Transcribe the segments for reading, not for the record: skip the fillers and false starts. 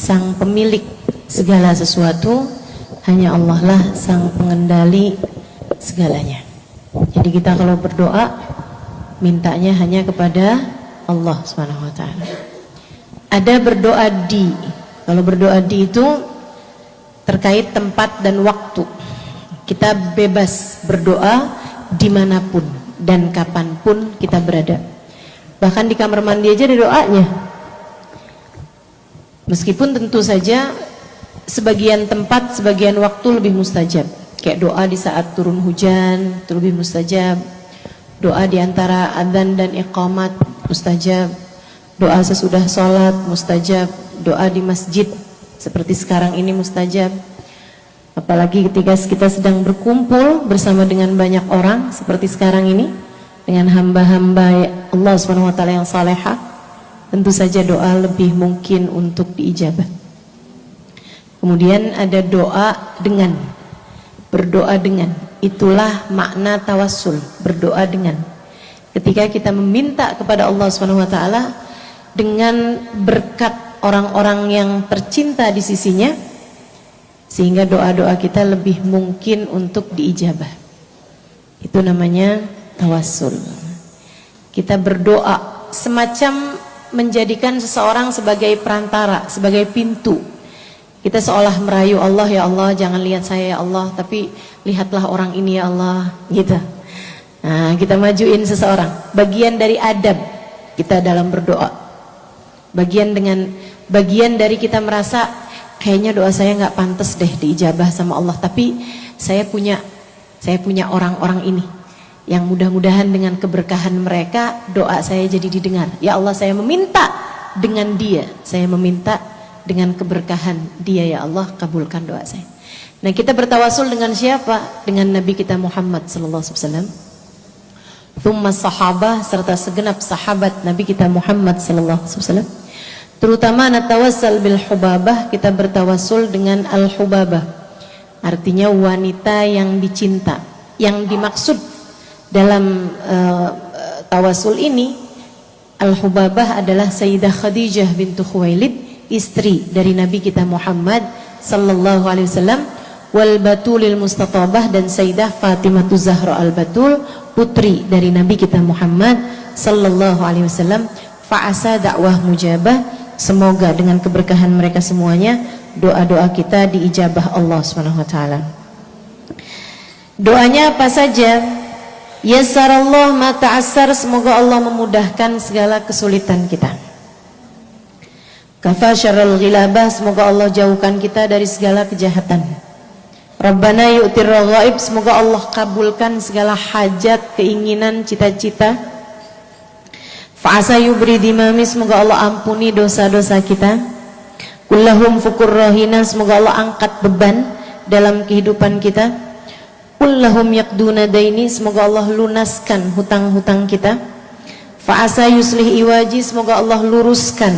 sang pemilik segala sesuatu, hanya Allah lah sang pengendali segalanya. Jadi kita kalau berdoa mintanya hanya kepada Allah Subhanahu wa taala. Ada berdoa di. Kalau berdoa di itu terkait tempat dan waktu. Kita bebas berdoa dimanapun dan kapanpun kita berada. Bahkan di kamar mandi aja ada doanya. Meskipun tentu saja sebagian tempat, sebagian waktu lebih mustajab. Kayak doa di saat turun hujan itu lebih mustajab. Doa di antara adzan dan iqamat mustajab. Doa sesudah sholat mustajab. Doa di masjid seperti sekarang ini mustajab. Apalagi ketika kita sedang berkumpul bersama dengan banyak orang seperti sekarang ini, dengan hamba-hamba Allah SWT yang salehah, tentu saja doa lebih mungkin untuk diijabah. Kemudian ada doa dengan, berdoa dengan, itulah makna tawassul, berdoa dengan. Ketika kita meminta kepada Allah SWT dengan berkat orang-orang yang tercinta di sisinya, sehingga doa-doa kita lebih mungkin untuk diijabah. Itu namanya tawassul. Kita berdoa semacam menjadikan seseorang sebagai perantara, sebagai pintu. Kita seolah merayu Allah, ya Allah jangan lihat saya ya Allah, tapi lihatlah orang ini ya Allah, gitu. Nah, kita majuin seseorang. Bagian dari adab kita dalam berdoa. Bagian dari kita merasa kayaknya doa saya nggak pantas deh diijabah sama Allah, tapi saya punya orang-orang ini yang mudah-mudahan dengan keberkahan mereka doa saya jadi didengar. Ya Allah, saya meminta dengan dia, saya meminta dengan keberkahan dia, ya Allah kabulkan doa saya. Nah, kita bertawasul dengan siapa? Dengan Nabi kita Muhammad sallallahu alaihi wasallam. Thumma sahabah, serta segenap sahabat Nabi kita Muhammad sallallahu alaihi wasallam. Terutama natawassal bil hubabah, kita bertawasul dengan al-hubabah. Artinya wanita yang dicinta. Yang dimaksud dalam tawasul ini, al-hubabah adalah Sayyidah Khadijah bintu Khuwailid, istri dari Nabi kita Muhammad sallallahu alaihi wasallam, wal batulil mustatabah, dan Sayyidah Fatimatu Zahra al-Batul, putri dari Nabi kita Muhammad sallallahu alaihi wasallam. Fa'asa dakwah mujabah, semoga dengan keberkahan mereka semuanya doa-doa kita diijabah Allah Subhanahu wa taala. Doanya apa saja? Yassarallahu ma ta'assar, semoga Allah memudahkan segala kesulitan kita. Kafa syarrul ghilabah, semoga Allah jauhkan kita dari segala kejahatan. Rabbana yu'tir raghaib, semoga Allah kabulkan segala hajat, keinginan, cita-cita. Fa'asa yubri dimami, semoga Allah ampuni dosa-dosa kita. Kullahum fukur rohina, semoga Allah angkat beban dalam kehidupan kita. Kullahum yakduna daini, semoga Allah lunaskan hutang-hutang kita. Fa'asa yuslih iwaji, semoga Allah luruskan,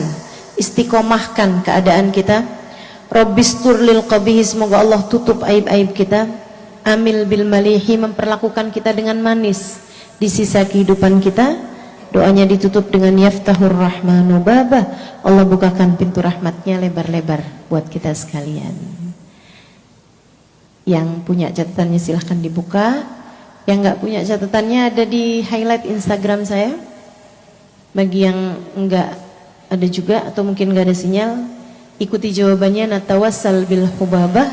istiqomahkan keadaan kita. Rabbistur lil qabihi, semoga Allah tutup aib-aib kita. Amil bil malihi, memperlakukan kita dengan manis di sisa kehidupan kita. Doanya ditutup dengan yaftahur rahmanu babah, Allah bukakan pintu rahmatnya lebar-lebar buat kita sekalian. Yang punya catatannya silahkan dibuka. Yang nggak punya catatannya ada di highlight Instagram saya. Bagi yang enggak ada juga atau mungkin nggak ada sinyal, ikuti jawabannya. Natawassal bil hubabah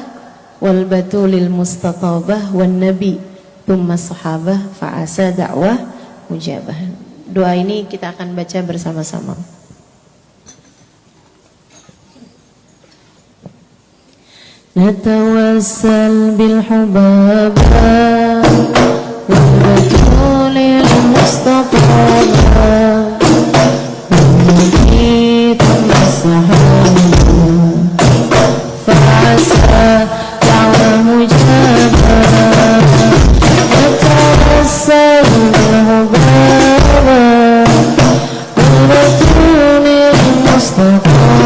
wal batulil mustatabah wan nabi thumma sahabah fa'asa da'wah mujabah. Doa ini kita akan baca bersama-sama. Natawassal bil hubabah wal batulil mustatabah wan nabi thumma sahabah fa'asa da'wah mujabah. Natawassal bil hubabah Mustafa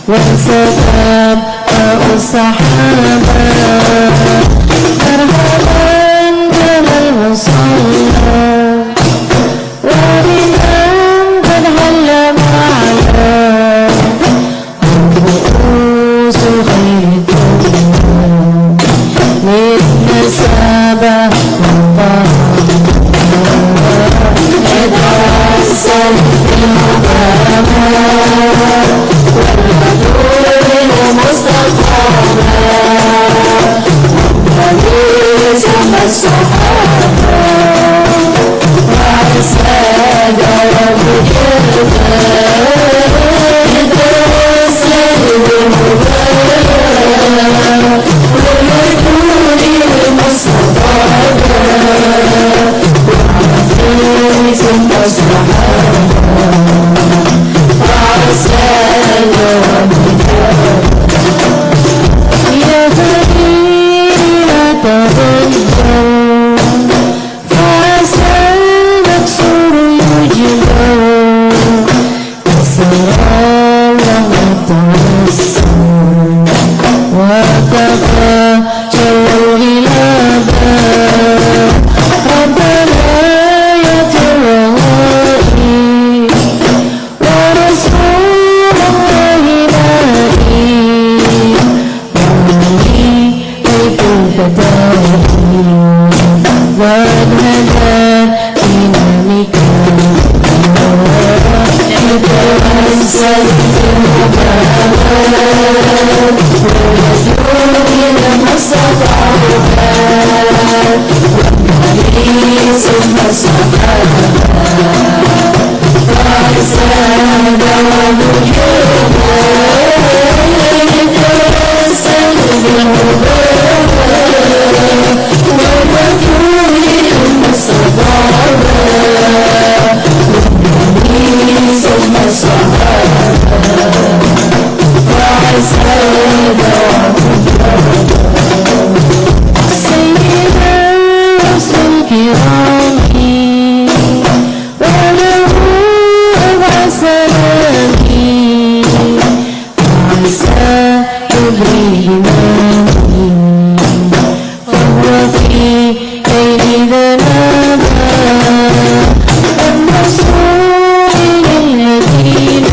وسلام الصحابة مرحبا بنا المصلى وبمن قد هل معنا رؤوس خير مثل سابة يتوسل في المقامات والهدوء المستقامة والحديث الصحابة والسادة والمجرمين يتوسل بالمبارك والهدوء المستقامة والحديث الصحابة والسادة يا خليلي لا تغير فعسى المكسور يجبر السلام وتوسل وكفى شر الغلابة ربنا يا ترهائي ورسول الله نائي فتاحي والهدى إمامك يتوسل بالمبارك والجود المستطاعات والحديث الصحابة والسادة والمجرمين يتوسل بالمبارك والوجود المستطاعة والحديث الصحابة والسادة سيدنا رسول كرامي وله أبعى سلامي وعسى يبريه إمامي وهو في ليل ذنابا الرسول للذين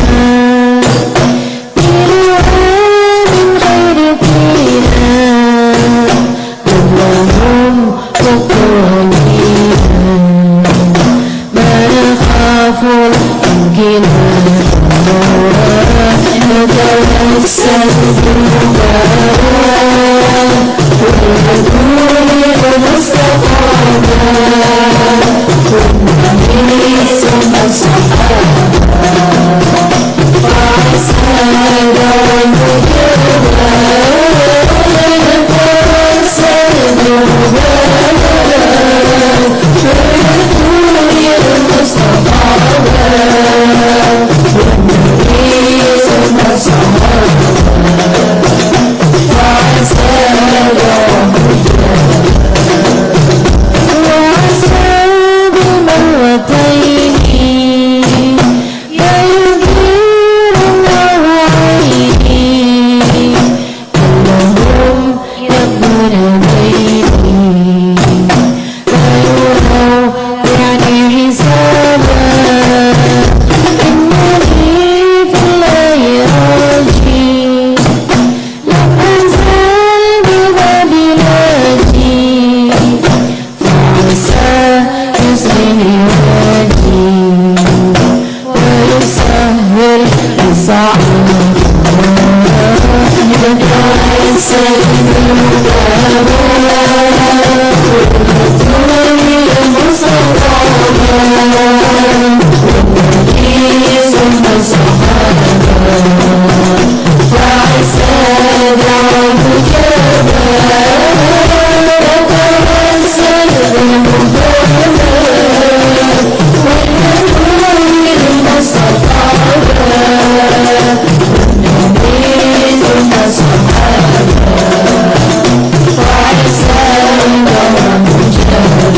بلوان خير فينا كلهم مقرنين ما نخاف الانجنان نتوسل بالمبارك والهدوء المستقامة والحديث الصحابة والسادة والمجرمين يتوسل بالمبارك والهدوء المستقامة والحديث الصحابة وعسى بمرتين لا يغير الله عيني كلهم يبنون بيتي لا يروا يعني حسابا إنني في الله راجي لم أنزل بباب لاجي فعسى يسري واجي ويسهل الصعب يتوسل بالمبارك والهدوء المستطاعة والحديث الصحابة والسادة والمجرمين يتوسل بالمبارك والهدوء المستطاعة والحديث الصحابة والسادة والمجرمين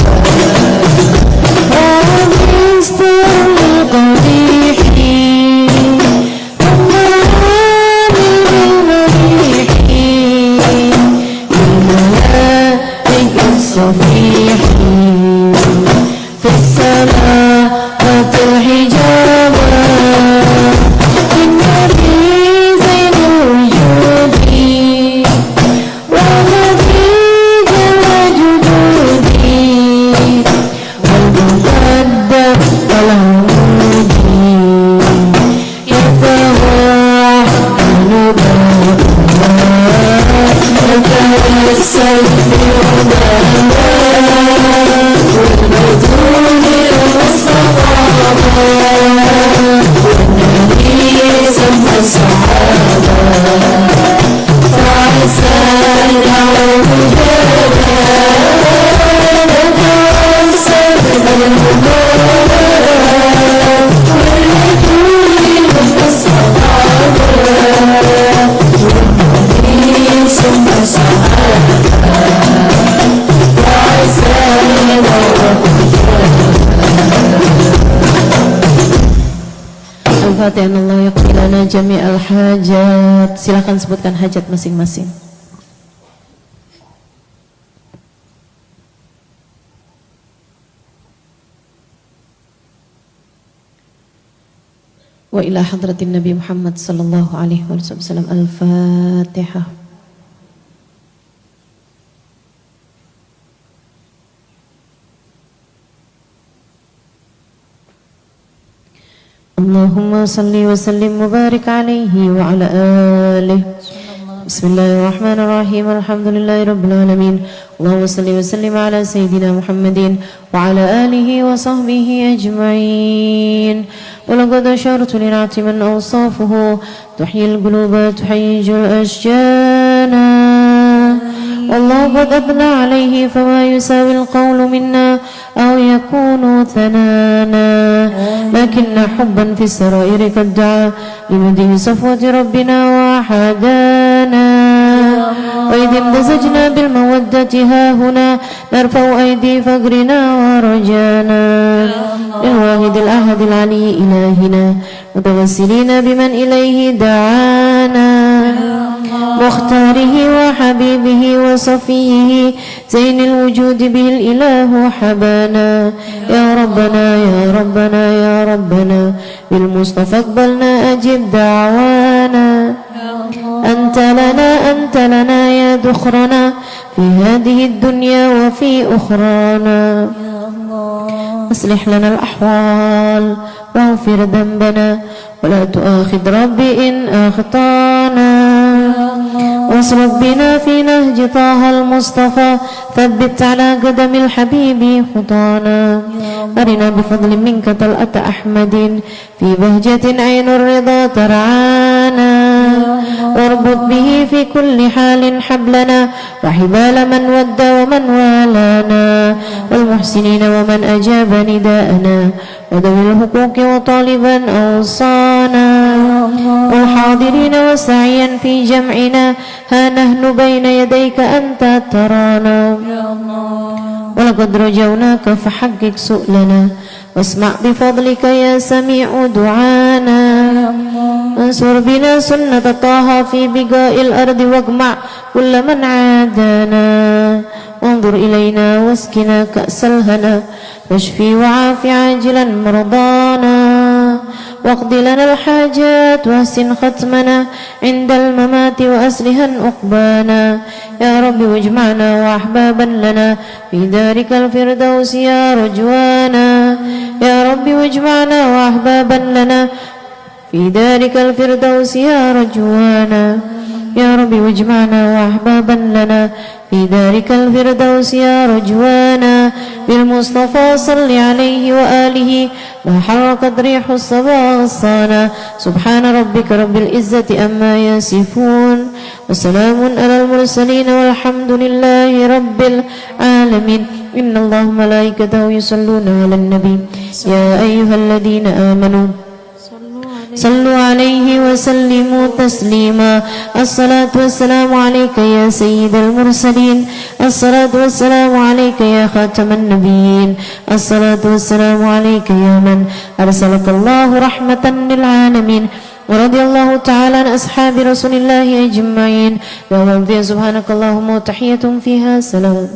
Al-Fatihah. Allah yaqdi lana jami'al hajat. Silakan sebutkan hajat masing-masing. Wa ila hadratin Nabi Muhammad sallallahu alaihi wasallam. Al-Fatihah. Allahumma salli wa sallim wa barik alaihi wa ala alihi. Bismillahirrahmanirrahim. Alhamdulillahi rabbil alamin. Allahumma salli wa sallim ala sayyidina Muhammadin wa ala alihi wa sahbihi ajma'in. Wa laqad ashartu lin'ati man awsafuhu tuhyil quluba tuhayyijul ashjana. والله قد أثنى عليه فما يساوي القول منا أو يكون ثنانا لكن حبا في السرائر قد دعا لمدين صفوة ربنا وحدانا وإذ امتزجنا بالمودة هاهنا نرفع أيدي فقرنا ورجانا للواحد الأحد العلي إلهنا متوسلين بمن إليه دعانا مختاره وحبيبه وصفيه زين الوجود به الإله حبانا يا ربنا يا ربنا يا ربنا بالمصطفى اقبلنا أجب دعوانا أنت لنا يا ذخرنا في هذه الدنيا وفي أخرانا أصلح لنا الأحوال واغفر ذنبنا ولا تؤاخذ ربي إن أخطأنا واسلك بنا في نهج طه المصطفى ثبت على قدم الحبيب خطانا أرنا بفضل منك طلعة أحمد في بهجة عين الرضا ترعانا واربط به في كل حال حبلنا وحبال من ود ومن والانا والمحسنين ومن أجاب نداءنا وذوي الحقوق وطالبا أوصانا والحاضرين وسعيا في جمعنا ها نحن بين يديك أنت ترانا ولقد رجوناك فحقق سؤلنا واسمع بفضلك يا سميع دعانا انصر بنا سنة طه في بقاء الأرض واجمع كل من عادانا وانظر إلينا واسقنا كأس الهنا واشفي وعاف عاجلا مرضانا واقض لنا الحاجات واحسن ختمنا عند الممات وأسلها عقبانا يا رب واجمعنا وأحبابا لنا في دارك الفردوس يا رجوانا يا رب واجمعنا وأحبابا لنا في دارك الفردوس يا رجوانا يا رب واجمعنا وأحبابا لنا في دارك الفردوس يا رجوانا بالمصطفى صل عليه وآله ما حرقت ريح الصبا غصانا سبحان ربك رب العزة أما يصفون وسلام على المرسلين والحمد لله رب العالمين إن الله ملائكته يصلون على النبي يا أيها الذين آمنوا صلوا عليه وسلموا تسليما الصلاة والسلام عليك يا سيد المرسلين الصلاة والسلام عليك يا خاتم النبيين الصلاة والسلام عليك يا من أرسلك الله رحمة للعالمين ورضي الله تعالى عن أصحاب رسول الله أجمعين يوم فيها سبحانك اللهم وتحية فيها سلام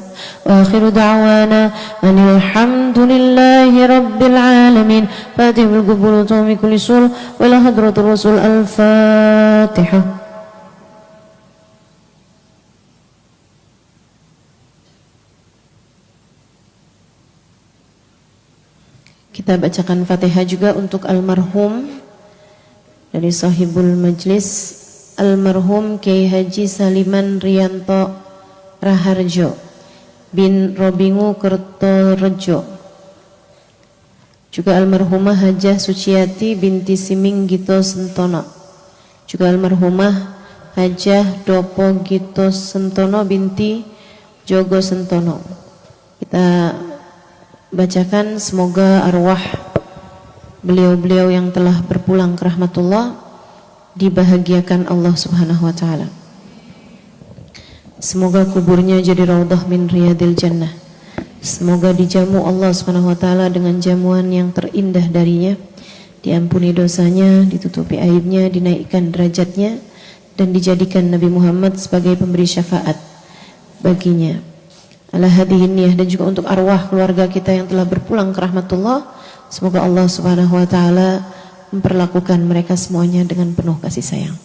وآخر دعوانا أن الحمد لله رب العالمين فاتح بالقبول وتوم كل سور وإلى حضرة الرسول الفاتحة. Kita bacakan Fatihah juga untuk almarhum dari sahibul majlis, almarhum Kiai Haji Saliman Riyanto Raharjo bin Robingu Kertorejo, juga almarhumah Hajah Suciati binti Siming Gito Sentono, juga almarhumah Hajah Dopo Gito Sentono binti Jogo Sentono. Kita bacakan semoga arwah beliau-beliau yang telah berpulang ke rahmatullah dibahagiakan Allah Subhanahu wa taala. Semoga kuburnya jadi raudhah min riyadil jannah. Semoga dijamu Allah Subhanahu wa taala dengan jamuan yang terindah darinya diampuni dosanya, ditutupi aibnya, dinaikkan derajatnya, dan dijadikan Nabi Muhammad sebagai pemberi syafaat baginya. Ala hadhihi niyah, dan juga untuk arwah keluarga kita yang telah berpulang ke rahmatullah, semoga Allah Subhanahu wa taala memperlakukan mereka semuanya dengan penuh kasih sayang.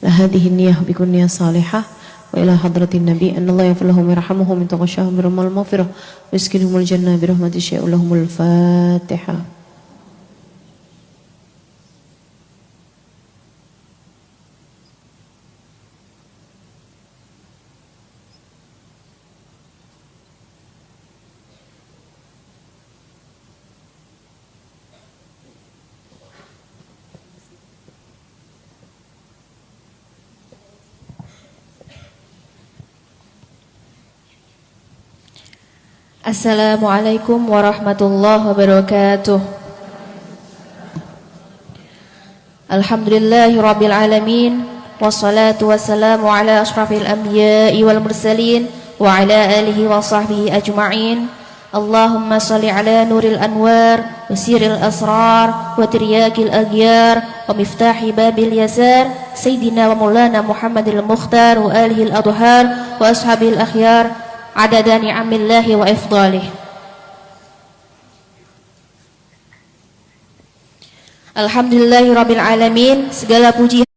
La hadhihi niyah bikun niyah salihah wa ila hadratin nabi anallahu yafallahu yarhamuhum min taqashahum birahmal maghfirah wa yaskinhumul jannah birahmati syai'ullahumul fatihah. Assalamualaikum warahmatullahi wabarakatuh. Alhamdulillahi rabbil alamin, wassalatu wassalamu ala ashrafil anbiya'i wal mursalin wa ala alihi wa sahbihi ajma'in. Allahumma salli ala nuril anwar wa siril asrar wa tiryakil aghyar wa miftahi babil yasar Sayyidina wa maulana Muhammadil Mukhtar wa alihi al-adhar wa ashabil akhyar adada ni'amillahi wa ifdalih. Alhamdulillahi rabbil alamin, segala puji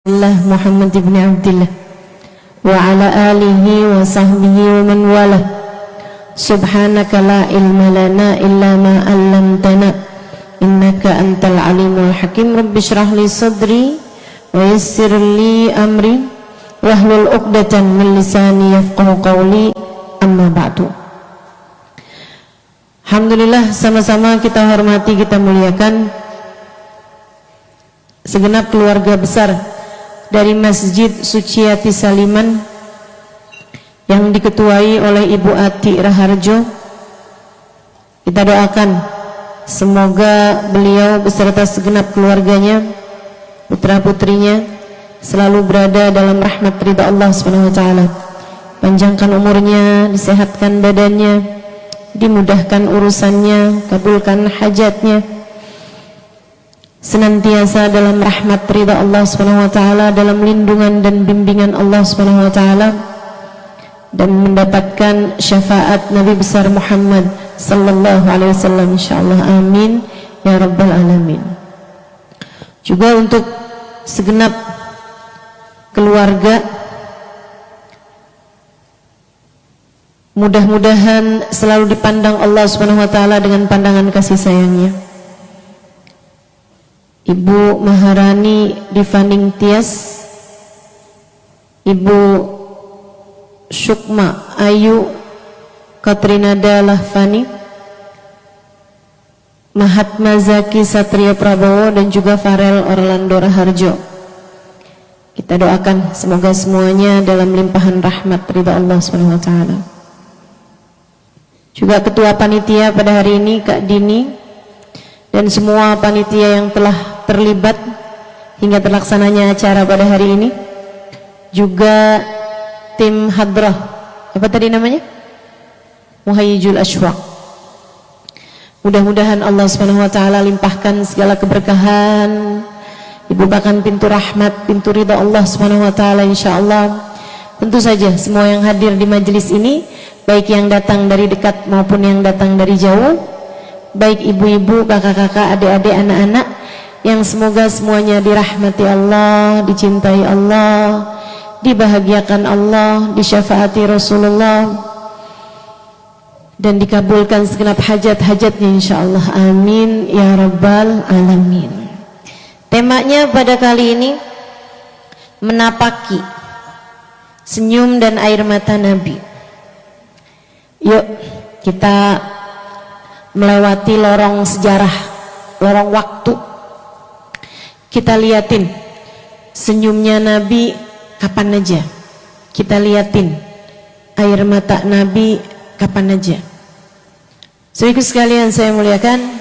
Muhammad ibn Abdillah wa ala alihi wa sahbihi wa man walah. Subhanaka la ilma lana illa ma 'allamtana innaka antal alimul hakim. Rabbi shrah li sadri wa yassir li amri wahlul 'uqdatan min lisani yafqahu qawli. Amma ba'du. Alhamdulillah, sama-sama kita hormati, kita muliakan segenap keluarga besar dari Masjid Suciati Saliman yang diketuai oleh Ibu Ati Raharjo. Kita doakan semoga beliau beserta segenap keluarganya, putra-putrinya selalu berada dalam rahmat ridha Allah Subhanahu wa taala. Panjangkan umurnya, disehatkan badannya, dimudahkan urusannya, kabulkan hajatnya, senantiasa dalam rahmat ridha Allah Subhanahu wa taala, dalam lindungan dan bimbingan Allah Subhanahu wa taala, dan mendapatkan syafaat Nabi besar Muhammad sallallahu alaihi wasallam insyaallah. Amin ya rabbal alamin. Juga untuk segenap keluarga, mudah-mudahan selalu dipandang Allah Subhanahu wa taala dengan pandangan kasih sayangnya. Ibu Maharani Divaning Tias, Ibu Sukma Ayu Katrinada Lahvani, Mahatma Zaki Satria Prabowo, dan juga Farel Orlando Raharjo. Kita doakan semoga semuanya dalam limpahan rahmat ridha Allah Subhanahu wa taala. Juga ketua panitia pada hari ini Kak Dini, dan semua panitia yang telah terlibat hingga terlaksananya acara pada hari ini. Juga tim hadrah, apa tadi namanya? Muhayyijul Ashwaq. Mudah-mudahan Allah Subhanahu wa taala limpahkan segala keberkahan, dibukakan pintu rahmat, pintu ridha Allah Subhanahu wa taala insyaallah. Tentu saja semua yang hadir di majelis ini, baik yang datang dari dekat maupun yang datang dari jauh, baik ibu-ibu, kakak-kakak, adik-adik, anak-anak, yang semoga semuanya dirahmati Allah, dicintai Allah, dibahagiakan Allah, disyafaati Rasulullah, dan dikabulkan segenap hajat-hajatnya insyaallah. Amin ya rabbal alamin. Temanya pada kali ini menapaki senyum dan air mata Nabi. Yuk kita melewati lorong sejarah, lorong waktu. Kita liatin senyumnya Nabi kapan aja, kita liatin air mata Nabi kapan aja. Saudaraku sekalian saya muliakan,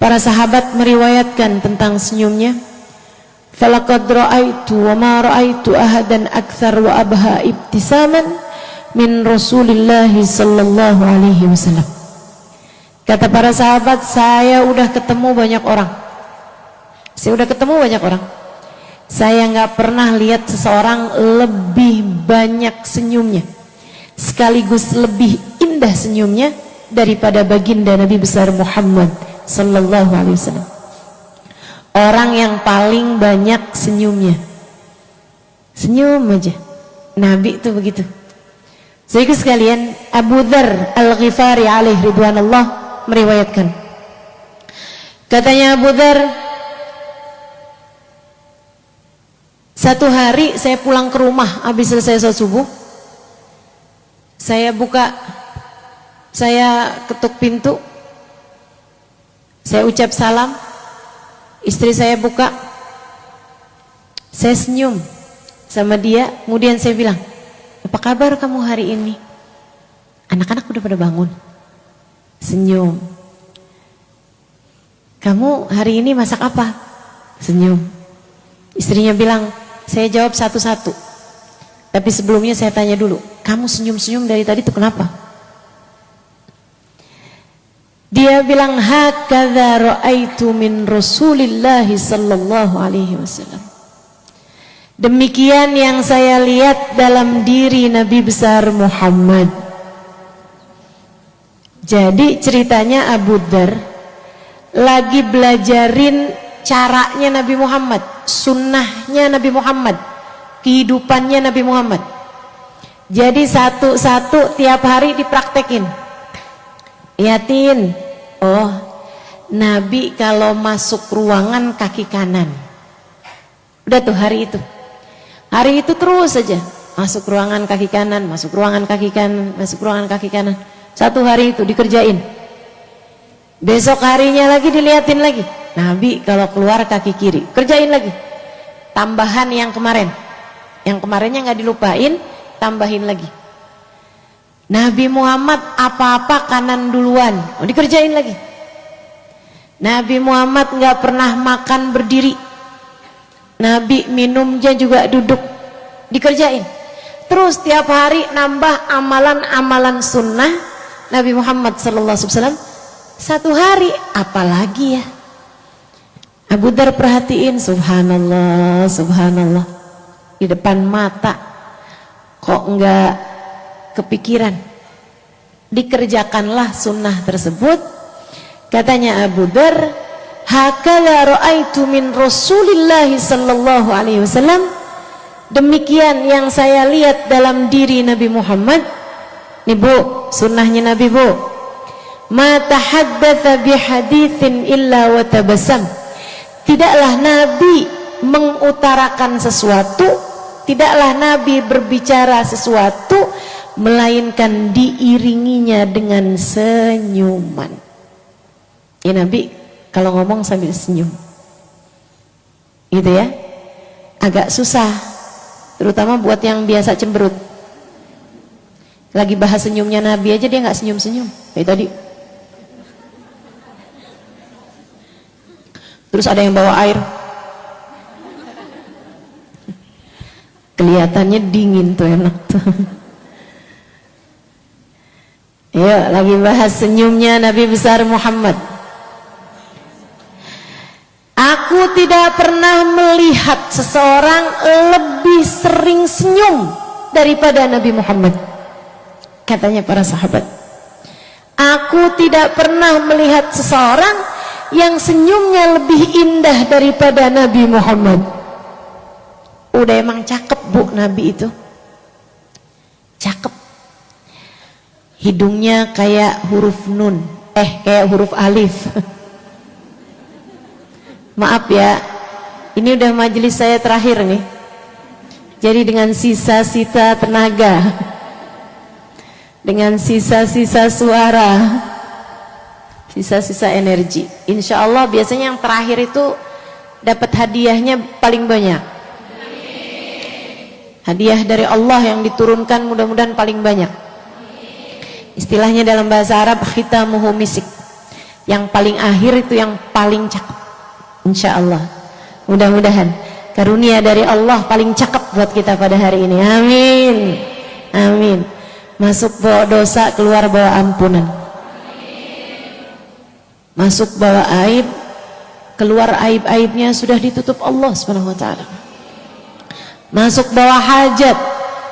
para sahabat meriwayatkan tentang senyumnya. Falaqad ra'aitu wa ma ra'aitu ahadan akthar wa abha ibtisaman min Rasulillah sallallahu alaihi wasallam. Kata para sahabat, saya udah ketemu banyak orang. Saya nggak pernah lihat seseorang lebih banyak senyumnya, sekaligus lebih indah senyumnya daripada baginda Nabi besar Muhammad sallallahu alaihi wasallam. Orang yang paling banyak senyumnya, senyum aja. Nabi itu begitu. Saudara sekalian, Abu Dzar Al-Ghifari alaihi ridwanullah meriwayatkan, katanya Abu Dzar, satu hari saya pulang ke rumah habis selesai sholat subuh, saya buka, saya ketuk pintu, saya ucap salam, istri saya buka, saya senyum sama dia, kemudian saya bilang, apa kabar kamu hari ini? Anak-anak udah pada bangun. Senyum. Kamu hari ini masak apa? Senyum. Istrinya bilang, saya jawab satu-satu. Tapi sebelumnya saya tanya dulu, kamu senyum-senyum dari tadi itu kenapa? Dia bilang, hakadza ra'aitu min Rasulillah sallallahu alaihi wasallam. Demikian yang saya lihat dalam diri Nabi besar Muhammad. Jadi ceritanya Abu Dzar lagi belajarin caranya Nabi Muhammad, sunnahnya Nabi Muhammad, kehidupannya Nabi Muhammad. Jadi satu-satu tiap hari dipraktekin. Liatin, oh Nabi kalau masuk ruangan kaki kanan. Udah tuh hari itu terus saja masuk ruangan kaki kanan, masuk ruangan kaki kanan, masuk ruangan kaki kanan. Satu hari itu dikerjain. Besok harinya lagi diliatin lagi. Nabi kalau keluar kaki kiri, kerjain lagi. Tambahan yang kemarinnya nggak dilupain, tambahin lagi. Nabi Muhammad apa-apa kanan duluan, dikerjain lagi. Nabi Muhammad nggak pernah makan berdiri. Nabi minumnya juga duduk, dikerjain. Terus tiap hari nambah amalan-amalan sunnah Nabi Muhammad SAW. Satu hari apalagi ya. Abu Dar perhatiin, subhanallah, subhanallah. Di depan mata kok enggak kepikiran. Dikerjakanlah sunnah tersebut. Katanya Abu Dar, hakala ra'aitu min Rasulillah sallallahu alaihi wasallam. Demikian yang saya lihat dalam diri Nabi Muhammad. Nih Bu, sunnahnya Nabi Bu. Ma tahaddatsa bihaditsin illa wa tabassam. Tidaklah Nabi mengutarakan sesuatu, tidaklah Nabi berbicara sesuatu melainkan diiringinya dengan senyuman. Ya Nabi kalau ngomong sambil senyum. Gitu ya. Agak susah, terutama buat yang biasa cemberut. Lagi bahas senyumnya Nabi aja dia nggak senyum-senyum kayak tadi. Terus ada yang bawa air, kelihatannya dingin tuh, enak tuh. Ayo lagi bahas senyumnya Nabi besar Muhammad. Aku tidak pernah melihat seseorang lebih sering senyum daripada Nabi Muhammad. Katanya para sahabat, aku tidak pernah melihat seseorang yang senyumnya lebih indah daripada Nabi Muhammad. Udah emang cakep Bu Nabi itu, cakep. Hidungnya kayak huruf nun, kayak huruf alif. Maaf ya, ini udah majelis saya terakhir nih. Jadi dengan sisa-sisa tenaga, dengan sisa-sisa suara, sisa-sisa energi, insya Allah biasanya yang terakhir itu dapat hadiahnya paling banyak. Hadiah dari Allah yang diturunkan mudah-mudahan paling banyak. Istilahnya dalam bahasa Arab khitamuhu misik, yang paling akhir itu yang paling cakep. Insya Allah, mudah-mudahan karunia dari Allah paling cakep buat kita pada hari ini. Amin, amin. Masuk bawa dosa, keluar bawa ampunan. Masuk bawa aib, keluar aib-aibnya sudah ditutup Allah Subhanahu wa taala. Masuk bawa hajat,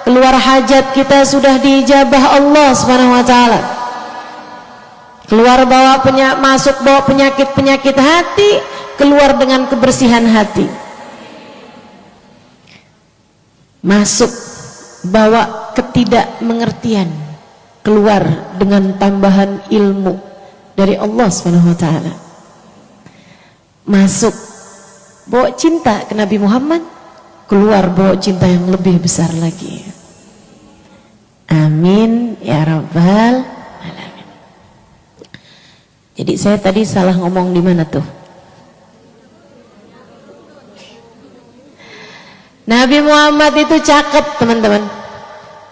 keluar hajat kita sudah diijabah Allah Subhanahu wa taala. Keluar masuk bawa penyakit-penyakit hati, keluar dengan kebersihan hati. Masuk bawa ketidakmengertian, keluar dengan tambahan ilmu dari Allah Subhanahu wa taala. Masuk bawa cinta ke Nabi Muhammad, keluar bawa cinta yang lebih besar lagi. Amin ya rabbal alamin. Jadi saya tadi salah ngomong di mana tuh? Nabi Muhammad itu cakep teman-teman.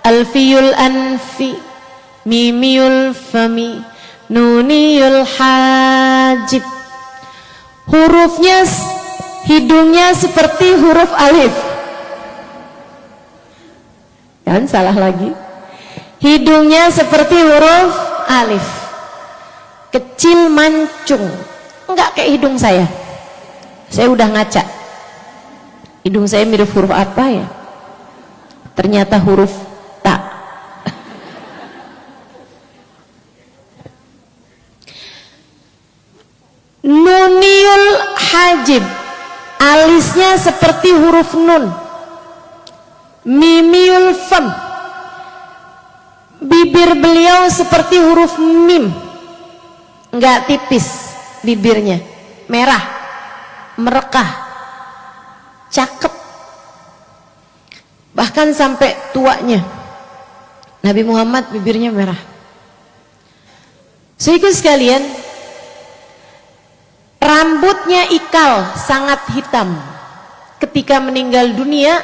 Alfiyul anfi, mimiyul fami, nuniyul hajib. Hurufnya, hidungnya seperti huruf alif. Kan salah lagi. Hidungnya seperti huruf alif. Kecil mancung. Enggak kayak hidung saya. Saya udah ngaca. Hidung saya mirip huruf apa ya? Ternyata huruf ta. Nuniyul hajib, alisnya seperti huruf nun. Mimiul fam, bibir beliau seperti huruf mim, enggak tipis bibirnya, merah, merekah, cakep. Bahkan sampai tuanya Nabi Muhammad bibirnya merah. Saudaraku sekalian, rambutnya ikal, sangat hitam. Ketika meninggal dunia,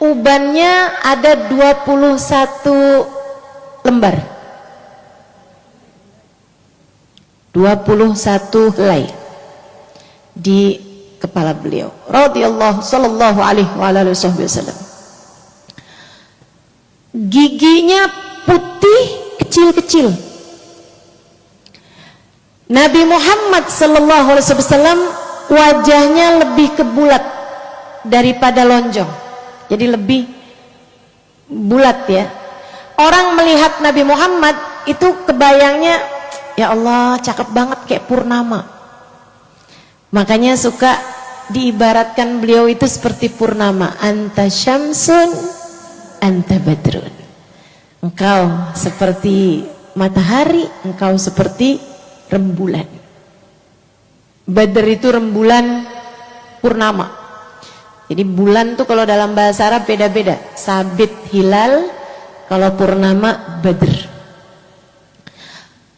ubannya ada 21 lembar, 21 helai di kepala beliau radhiyallahu sallallahu alaihi wasallam. Giginya putih kecil-kecil. Nabi Muhammad sallallahu alaihi wasallam wajahnya lebih kebulat daripada lonjong, jadi lebih bulat ya. Orang melihat Nabi Muhammad itu kebayangnya, ya Allah cakep banget kayak purnama. Makanya suka diibaratkan beliau itu seperti purnama. Anta syamsun, anta badrun. Engkau seperti matahari, engkau seperti rembulan. Badr itu rembulan, purnama. Jadi bulan tuh kalau dalam bahasa Arab beda-beda. Sabit hilal, kalau purnama badr.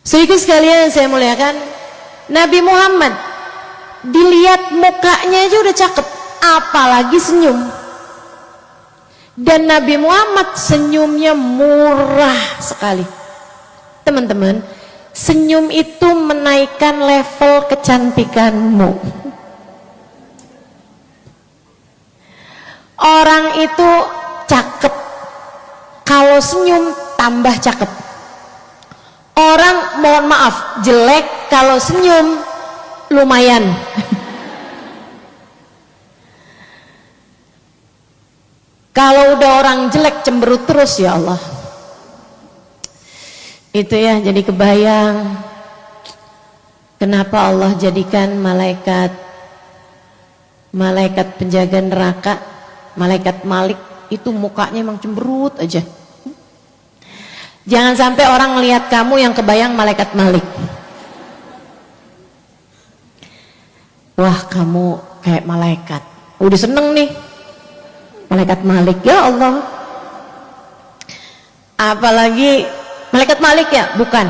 Saudaraku sekalian yang saya muliakan, Nabi Muhammad dilihat mukanya aja udah cakep, apalagi senyum. Dan Nabi Muhammad senyumnya murah sekali. Teman-teman, senyum itu menaikkan level kecantikanmu. Orang itu cakep, kalau senyum tambah cakep. Orang, mohon maaf, jelek, kalau senyum lumayan. Kalau udah orang jelek cemberut terus, ya Allah. Itu ya, jadi kebayang kenapa Allah jadikan malaikat penjaga neraka, malaikat Malik itu mukanya emang cemberut aja. Jangan sampai orang melihat kamu yang kebayang malaikat Malik. Wah, kamu kayak malaikat. Udah seneng nih, malaikat Malik, ya Allah. Apalagi malaikat Malik ya? Bukan.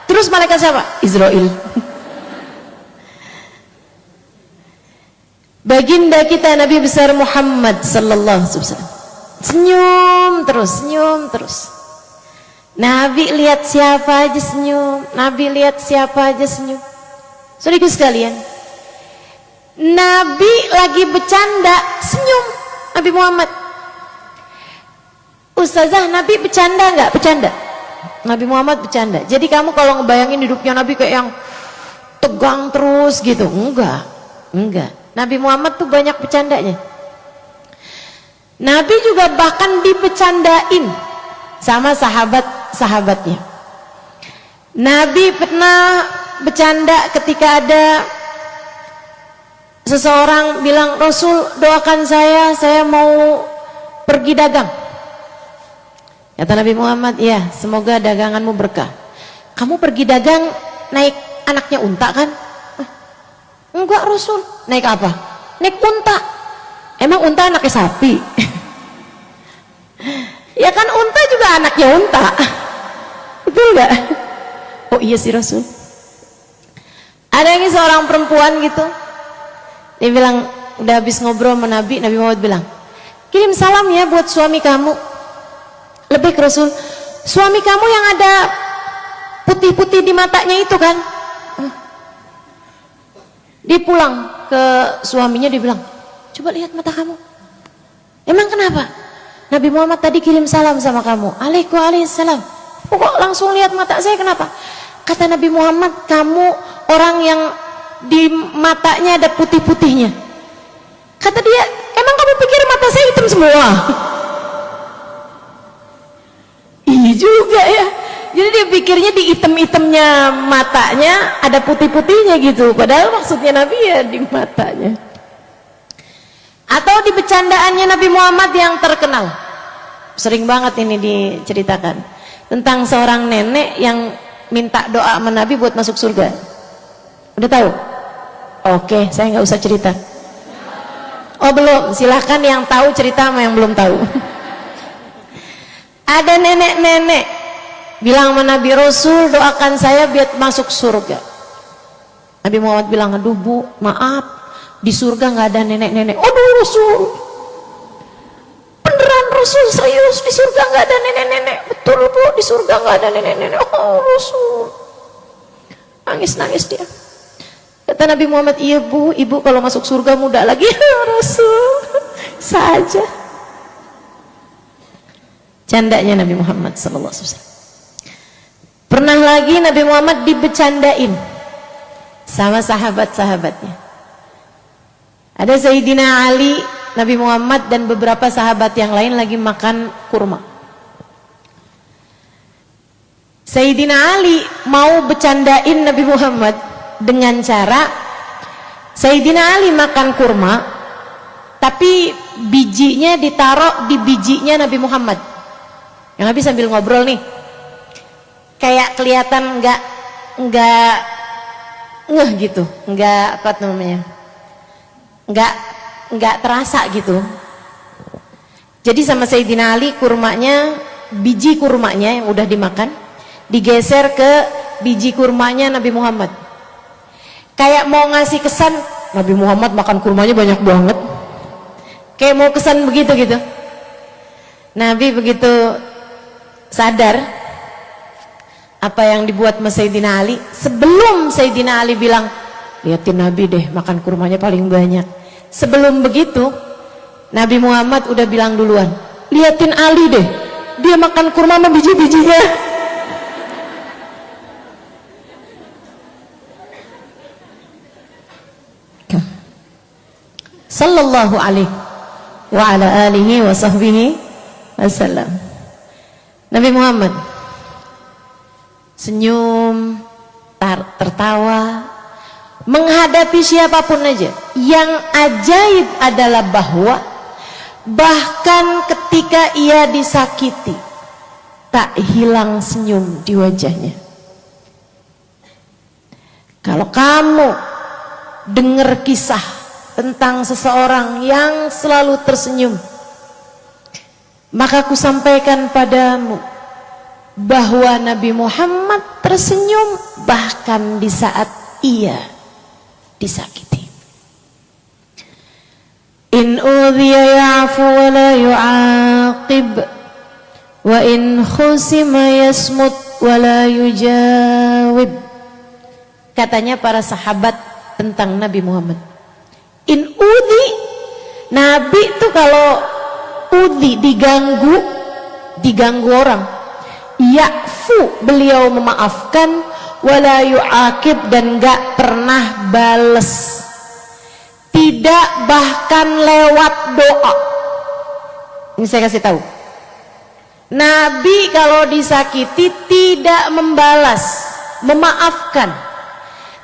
Terus malaikat siapa? Israel. Baginda kita Nabi besar Muhammad sallallahu alaihi wasallam senyum terus. Nabi lihat siapa aja senyum. Nabi lihat siapa aja senyum. Saudaraku sekalian, Nabi lagi bercanda senyum. Nabi Muhammad. Ustazah, Nabi bercanda nggak? Bercanda. Nabi Muhammad bercanda. Jadi kamu kalau ngebayangin hidupnya Nabi kayak yang tegang terus gitu, enggak. Nabi Muhammad tuh banyak bercandanya. Nabi juga bahkan dibercandain sama sahabat-sahabatnya. Nabi pernah bercanda ketika ada seseorang bilang, Rasul doakan saya mau pergi dagang. Kata Nabi Muhammad, ya semoga daganganmu berkah. Kamu pergi dagang naik anaknya unta kan? Enggak Rasul. Naik apa? Naik unta. Emang unta anaknya sapi? Ya kan unta juga anaknya unta. Betul enggak? Oh iya sih Rasul. Ada yang seorang perempuan gitu, dia bilang, udah habis ngobrol sama Nabi Muhammad bilang, kirim salam ya buat suami kamu. Lebih ke Rasul, suami kamu yang ada putih-putih di matanya itu kan? Dia pulang ke suaminya, dia bilang, coba lihat mata kamu. Emang kenapa? Nabi Muhammad tadi kirim salam sama kamu. Waalaikumsalam. Kok langsung lihat mata saya, kenapa? Kata Nabi Muhammad, kamu orang yang di matanya ada putih-putihnya. Kata dia, emang kamu pikir mata saya hitam semua? Iya juga ya. Jadi dia pikirnya di item-itemnya matanya ada putih-putihnya gitu, padahal maksudnya Nabi ya di matanya. Atau di bercandaannya Nabi Muhammad yang terkenal, sering banget ini diceritakan, tentang seorang nenek yang minta doa sama Nabi buat masuk surga. Udah tahu? Oke, saya nggak usah cerita. Oh belum, silahkan yang tahu cerita sama yang belum tahu. Ada nenek-nenek bilang sama Nabi, Rasul doakan saya biar masuk surga. Nabi Muhammad bilang, aduh bu, maaf, di surga nggak ada nenek-nenek. Aduh Rasul, beneran Rasul, serius di surga nggak ada nenek-nenek? Betul bu, di surga nggak ada nenek-nenek. Oh Rasul, nangis-nangis dia. Kata Nabi Muhammad, iya bu, ibu kalau masuk surga muda lagi. Rasul, saja. Candanya Nabi Muhammad SAW. Pernah lagi Nabi Muhammad dibecandain sama sahabat-sahabatnya. Ada Sayyidina Ali, Nabi Muhammad dan beberapa sahabat yang lain lagi makan kurma. Sayyidina Ali mau bercandain Nabi Muhammad dengan cara Sayyidina Ali makan kurma, tapi bijinya ditaruh di bijinya Nabi Muhammad. Yang Nabi sambil ngobrol nih, kayak kelihatan nggak ngeh gitu, nggak apa namanya, nggak terasa gitu. Jadi sama Sayyidina Ali kurmanya, biji kurmanya yang udah dimakan digeser ke biji kurmanya Nabi Muhammad, kayak mau ngasih kesan Nabi Muhammad makan kurmanya banyak banget, kayak mau kesan begitu gitu. Nabi begitu sadar apa yang dibuat sama Sayyidina Ali, sebelum Sayyidina Ali bilang, liatin Nabi deh makan kurmanya paling banyak, sebelum begitu Nabi Muhammad udah bilang duluan, liatin Ali deh, dia makan kurma sama biji-bijinya. Sallallahu alaihi wa ala alihi wa sahbihi wasallam. Nabi Muhammad senyum, tertawa, menghadapi siapapun aja. Yang ajaib adalah bahwa bahkan ketika ia disakiti, tak hilang senyum di wajahnya. Kalau kamu dengar kisah tentang seseorang yang selalu tersenyum, maka aku sampaikan padamu bahwa Nabi Muhammad tersenyum bahkan di saat ia disakiti. In udhiya ya'fu wa la yu'aqib, wa in khusima yasmut wa la yujawib. Katanya para sahabat tentang Nabi Muhammad, in udhi, Nabi itu kalau udhi diganggu orang, ya'fu beliau memaafkan, wala yu'aqib dan gak pernah bales, tidak bahkan lewat doa. Ini saya kasih tahu, Nabi kalau disakiti tidak membalas, memaafkan,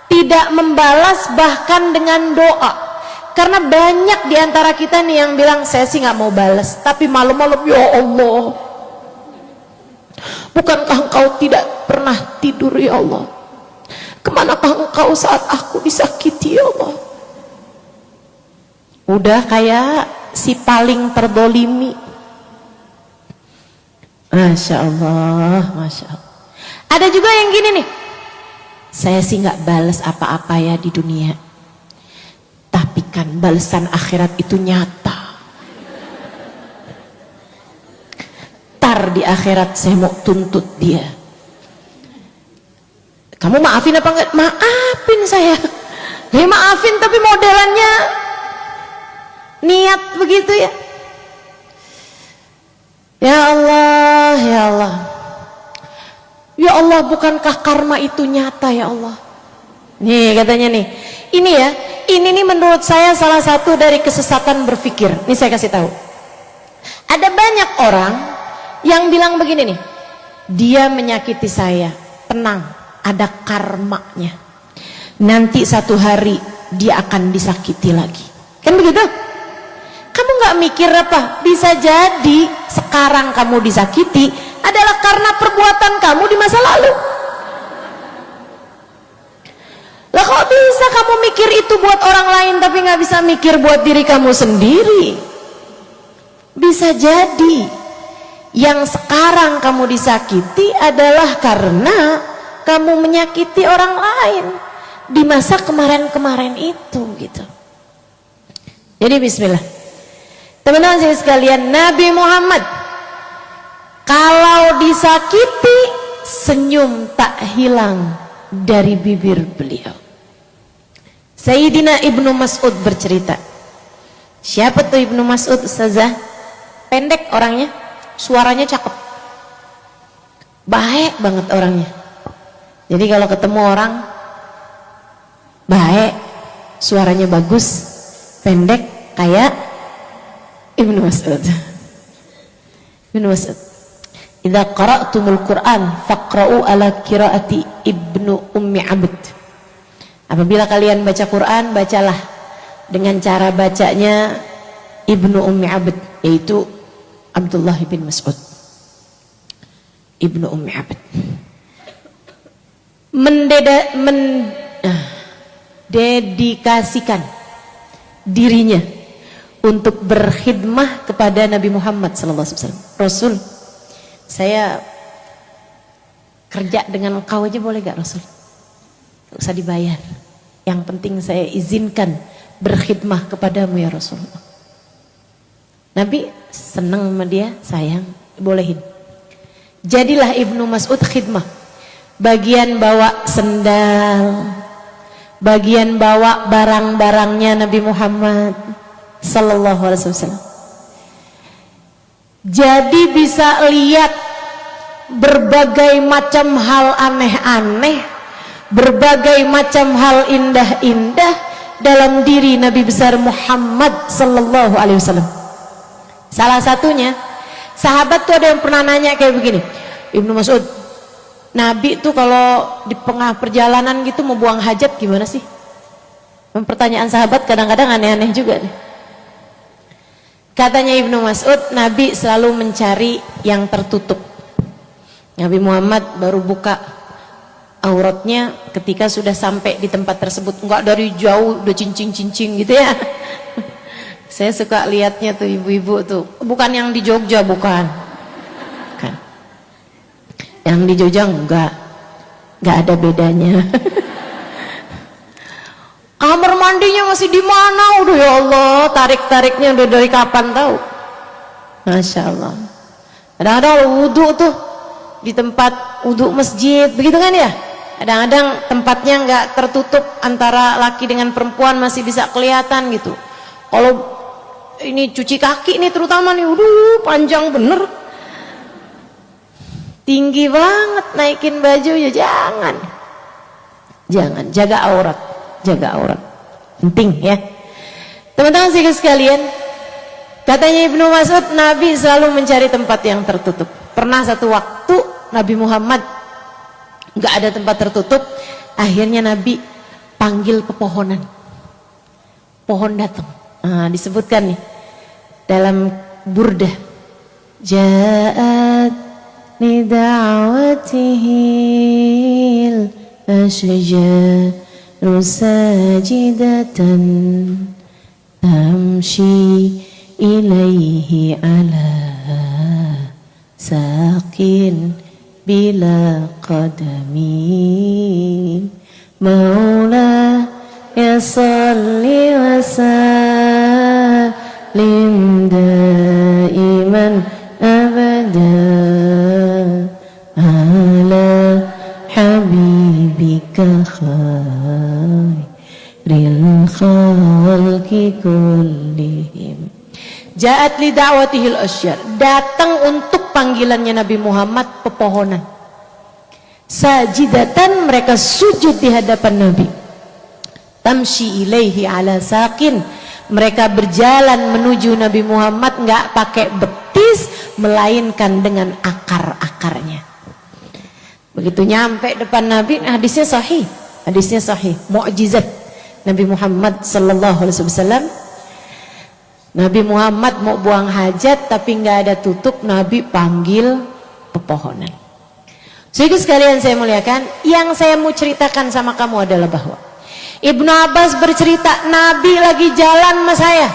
tidak membalas bahkan dengan doa. Karena banyak diantara kita nih yang bilang, saya sih nggak mau balas, tapi malam-malam, ya Allah, bukankah engkau tidak pernah tidur ya Allah? Kemanakah engkau saat aku disakiti ya Allah? Udah kayak si paling terdolimi. Masya Allah, Masya Allah. Ada juga yang gini nih, saya sih nggak balas apa-apa ya di dunia, tapi kan balasan akhirat itu nyata. Tar di akhirat saya mau tuntut dia. Kamu maafin apa enggak? Maafin saya. Ya maafin, tapi modelannya niat begitu ya. Ya Allah, ya Allah. Ya Allah, bukankah karma itu nyata ya Allah? Nih katanya nih, ini ya, ini nih menurut saya salah satu dari kesesatan berpikir. Ini saya kasih tahu. Ada banyak orang yang bilang begini nih, dia menyakiti saya, tenang, ada karmanya. Nanti satu hari dia akan disakiti lagi. Kan begitu? Kamu gak mikir apa? Bisa jadi sekarang kamu disakiti adalah karena perbuatan kamu di masa lalu. Lah kok bisa kamu mikir itu buat orang lain tapi gak bisa mikir buat diri kamu sendiri? Bisa jadi yang sekarang kamu disakiti adalah karena kamu menyakiti orang lain di masa kemarin-kemarin itu gitu. Jadi bismillah. Teman-teman sekalian, Nabi Muhammad kalau disakiti senyum tak hilang dari bibir beliau. Sayyidina Ibnu Mas'ud bercerita. Siapa tuh Ibnu Mas'ud, Ustazah? Pendek orangnya, suaranya cakep, baik banget orangnya. Jadi kalau ketemu orang baik, suaranya bagus, pendek, kayak Ibnu Mas'ud. Ibnu Mas'ud, idza qara'tumul Qur'an faqra'u ala qiraati Ibnu Ummi Abd. Apabila kalian baca Quran, bacalah dengan cara bacanya Ibnu Ummi Abd, yaitu Abdullah bin Mas'ud. Ibnu Ummi Abd mendedikasikan dirinya untuk berkhidmah kepada Nabi Muhammad SAW. Rasul, saya kerja dengan engkau aja boleh gak Rasul? Gak usah dibayar, yang penting saya izinkan berkhidmah kepadamu ya Rasulullah. Nabi senang sama dia, sayang, bolehin. Jadilah Ibnu Mas'ud khidmah. Bagian bawa sendal, bagian bawa barang-barangnya Nabi Muhammad sallallahu alaihi wasallam. Jadi bisa lihat berbagai macam hal aneh-aneh, berbagai macam hal indah-indah dalam diri Nabi besar Muhammad sallallahu alaihi wasallam. Salah satunya, sahabat tuh ada yang pernah nanya kayak begini, Ibnu Mas'ud, Nabi tuh kalau di tengah perjalanan gitu mau buang hajat gimana sih? Pertanyaan sahabat kadang-kadang aneh-aneh juga nih. Katanya Ibnu Mas'ud, Nabi selalu mencari yang tertutup. Nabi Muhammad baru buka auratnya ketika sudah sampai di tempat tersebut, enggak dari jauh udah cincing-cincing gitu ya. Saya suka lihatnya tuh ibu-ibu tuh, bukan yang di Jogja, bukan. Yang di Jogja enggak ada bedanya. Kamar mandinya masih di mana? Udah ya Allah, tarik-tariknya udah dari kapan tahu? Masya Allah. Kadang-kadang wudhu tuh di tempat wudhu masjid, begitu kan ya? Kadang-kadang tempatnya enggak tertutup antara laki dengan perempuan, masih bisa kelihatan gitu. Kalau ini cuci kaki nih terutama nih, panjang bener, tinggi banget, naikin baju ya jangan, jaga aurat, penting ya teman-teman sekalian. Katanya Ibnu Mas'ud, Nabi selalu mencari tempat yang tertutup. Pernah satu waktu Nabi Muhammad nggak ada tempat tertutup, akhirnya Nabi panggil pepohonan, pohon datang. Nah, disebutkan nih dalam Burdah, Ja'at li da'watihil ashjaru sajidatan tamshi ilaihi ala saqin bila qadami maula ya salli wa sallim daiman abada ala habibika khairil khalqi kullihim. Ja'at li da'watihil asyar, datang untuk panggilannya Nabi Muhammad pepohonan. Sajidatan, mereka sujud di hadapan Nabi. Tamshi ilaihi ala saqin, mereka berjalan menuju Nabi Muhammad nggak pakai betis melainkan dengan akar-akarnya. Begitu nyampe depan Nabi, hadisnya sahih, mukjizat Nabi Muhammad sallallahu alaihi wasallam. Nabi Muhammad mau buang hajat tapi nggak ada tutup, Nabi panggil pepohonan. Sehingga sekalian saya muliakan, yang saya mau ceritakan sama kamu adalah bahwa Ibnu Abbas bercerita, Nabi lagi jalan sama saya,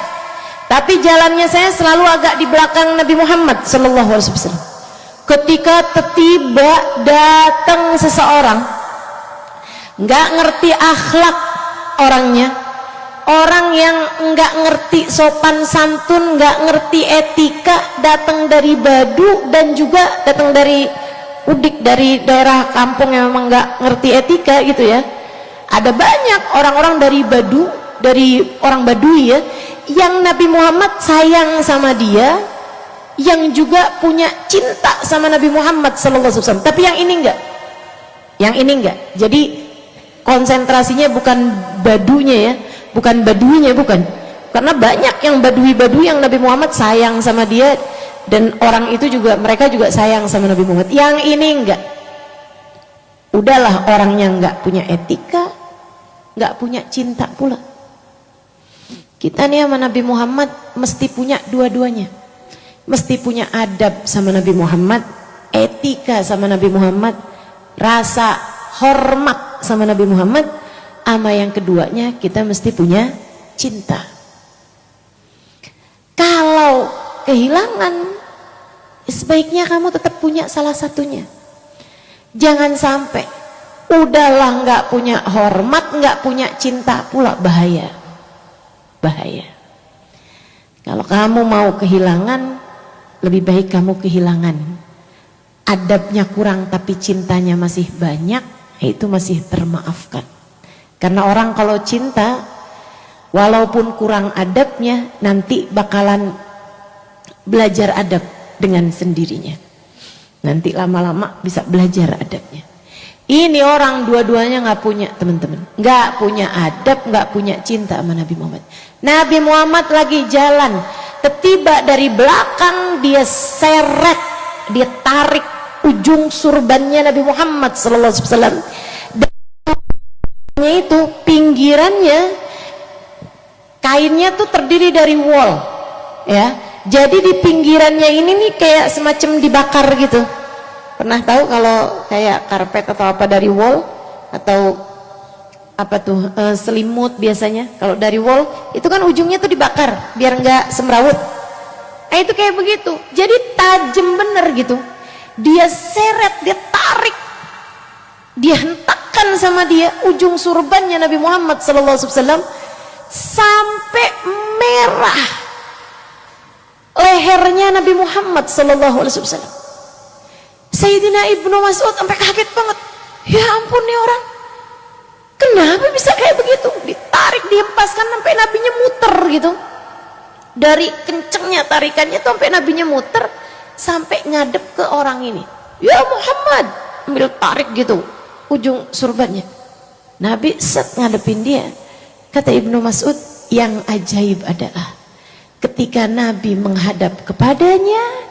tapi jalannya saya selalu agak di belakang Nabi Muhammad sallallahu alaihi wasallam. Ketika tiba datang seseorang, nggak ngerti akhlak orangnya, orang yang nggak ngerti sopan santun, nggak ngerti etika, datang dari Badu dan juga datang dari udik, dari daerah kampung yang memang nggak ngerti etika gitu ya. Ada banyak orang-orang dari Badu, dari orang Badui ya, yang Nabi Muhammad sayang sama dia, yang juga punya cinta sama Nabi Muhammad sallallahu alaihi wasallam. Tapi yang ini enggak. Jadi konsentrasinya bukan Badunya ya, bukan Baduinya, bukan. Karena banyak yang Badui yang Nabi Muhammad sayang sama dia, dan orang itu juga, mereka juga sayang sama Nabi Muhammad. Yang ini enggak. Udahlah, orangnya enggak punya etika, enggak punya cinta pula. Kita nih sama Nabi Muhammad mesti punya dua-duanya. Mesti punya adab sama Nabi Muhammad, etika sama Nabi Muhammad, rasa hormat sama Nabi Muhammad, sama yang keduanya kita mesti punya cinta. Kalau kehilangan, sebaiknya kamu tetap punya salah satunya. Jangan sampai udahlah nggak punya hormat, nggak punya cinta pula, bahaya. Kalau kamu mau kehilangan, lebih baik kamu kehilangan adabnya kurang tapi cintanya masih banyak, itu masih termaafkan. Karena orang kalau cinta walaupun kurang adabnya, nanti bakalan belajar adab dengan sendirinya. Nanti lama-lama bisa belajar adabnya. Ini orang dua-duanya nggak punya, teman-teman, nggak punya adab, nggak punya cinta sama Nabi Muhammad. Nabi Muhammad lagi jalan, tiba dari belakang, dia seret, dia tarik ujung surbannya Nabi Muhammad sallallahu alaihi wasallam. Dan itu pinggirannya kainnya tuh terdiri dari wol, ya. Jadi di pinggirannya ini nih kayak semacam dibakar gitu. Pernah tahu kalau kayak karpet atau apa dari wol, atau apa tuh selimut biasanya kalau dari wol itu kan ujungnya tuh dibakar biar nggak semrawut. Nah itu kayak begitu, jadi tajam bener gitu. Dia seret, dia tarik, dia hentakkan sama dia ujung surbannya Nabi Muhammad SAW sampai merah lehernya Nabi Muhammad SAW. Sayyidina Ibnu Mas'ud sampai kaget banget. Ya ampun, nih orang kenapa bisa kayak begitu? Ditarik, dihempaskan sampai nabinya muter gitu. Dari kencengnya tarikannya tuh sampai nabinya muter, sampai ngadep ke orang ini. Ya Muhammad, ambil tarik gitu ujung surbannya. Nabi set ngadepin dia. Kata Ibnu Mas'ud, yang ajaib adalah ketika Nabi menghadap kepadanya,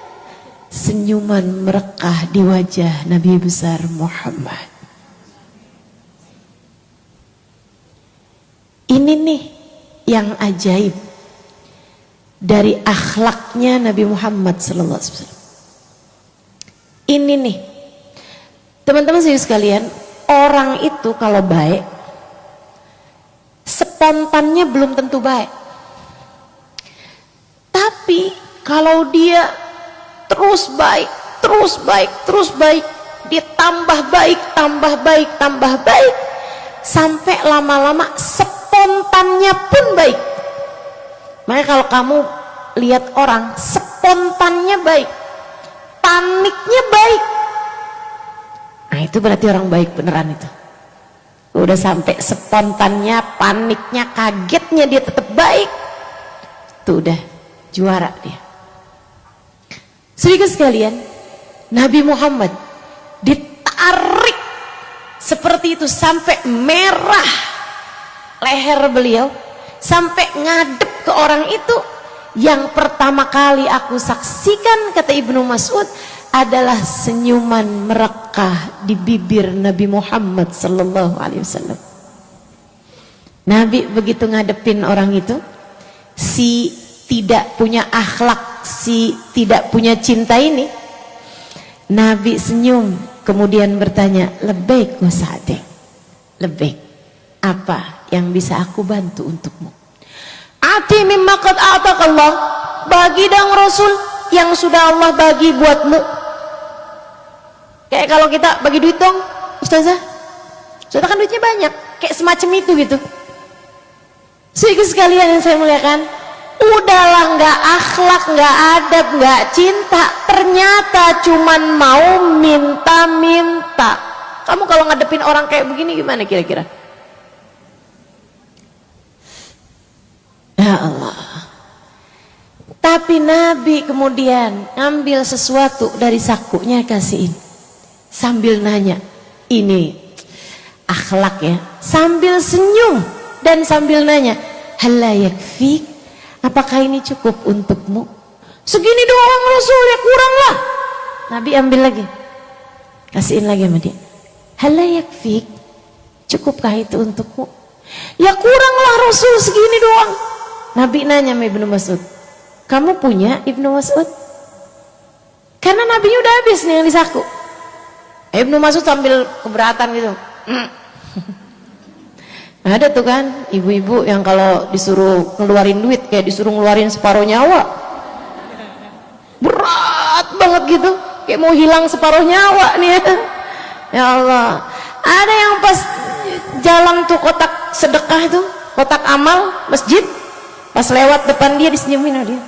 senyuman merekah di wajah Nabi besar Muhammad. Ini nih yang ajaib dari akhlaknya Nabi Muhammad sallallahu alaihi wasallam. Ini nih, teman-teman sekalian, orang itu kalau baik, spontannya belum tentu baik. Tapi kalau dia terus baik, dia tambah baik, sampai lama-lama spontannya pun baik. Makanya kalau kamu lihat orang spontannya baik, paniknya baik, nah itu berarti orang baik beneran itu. Udah sampai spontannya, paniknya, kagetnya dia tetap baik, tuh udah juara dia. Saudara sekalian, Nabi Muhammad ditarik seperti itu sampai merah leher beliau, sampai ngadep ke orang itu. Yang pertama kali aku saksikan, kata Ibnu Mas'ud, adalah senyuman merekah di bibir Nabi Muhammad sallallahu alaihi wasallam. Nabi begitu ngadepin orang itu, si tidak punya akhlak, si tidak punya cinta ini, Nabi senyum kemudian bertanya, "Labbaik wa sa'dik." Labbaik. Apa yang bisa aku bantu untukmu? Ati mimma qad a'taqallah. Bagi dong Rasul yang sudah Allah bagi buatmu. Kayak kalau kita bagi duit dong, Ustazah. Soalnya kan duitnya banyak, kayak semacam itu gitu. Sehingga sekalian yang saya muliakan, udahlah nggak akhlak, nggak adab, nggak cinta, ternyata cuman mau minta-minta. Kamu kalau ngadepin orang kayak begini gimana kira-kira? Ya Allah. Tapi Nabi kemudian ambil sesuatu dari sakunya kasihin, sambil nanya, ini akhlak ya, sambil senyum dan sambil nanya, hal la yakfik, apakah ini cukup untukmu? Segini doang Rasul, ya kurang lah. Nabi ambil lagi, kasihin lagi sama dia, hal la yakfik, cukupkah itu untukmu? Ya kurang lah Rasul, segini doang. Nabi nanya sama Ibnu Mas'ud, kamu punya Ibnu Mas'ud? Karena Nabinya udah habis nih yang di saku. Ibnu Mas'ud sambil keberatan gitu. Ada tuh kan ibu-ibu yang kalau disuruh ngeluarin duit kayak disuruh ngeluarin separuh nyawa, berat banget gitu, kayak mau hilang separuh nyawa nih ya. Ya Allah. Ada yang pas jalan tuh kotak sedekah tuh, kotak amal masjid, pas lewat depan dia disenyumin sama dia.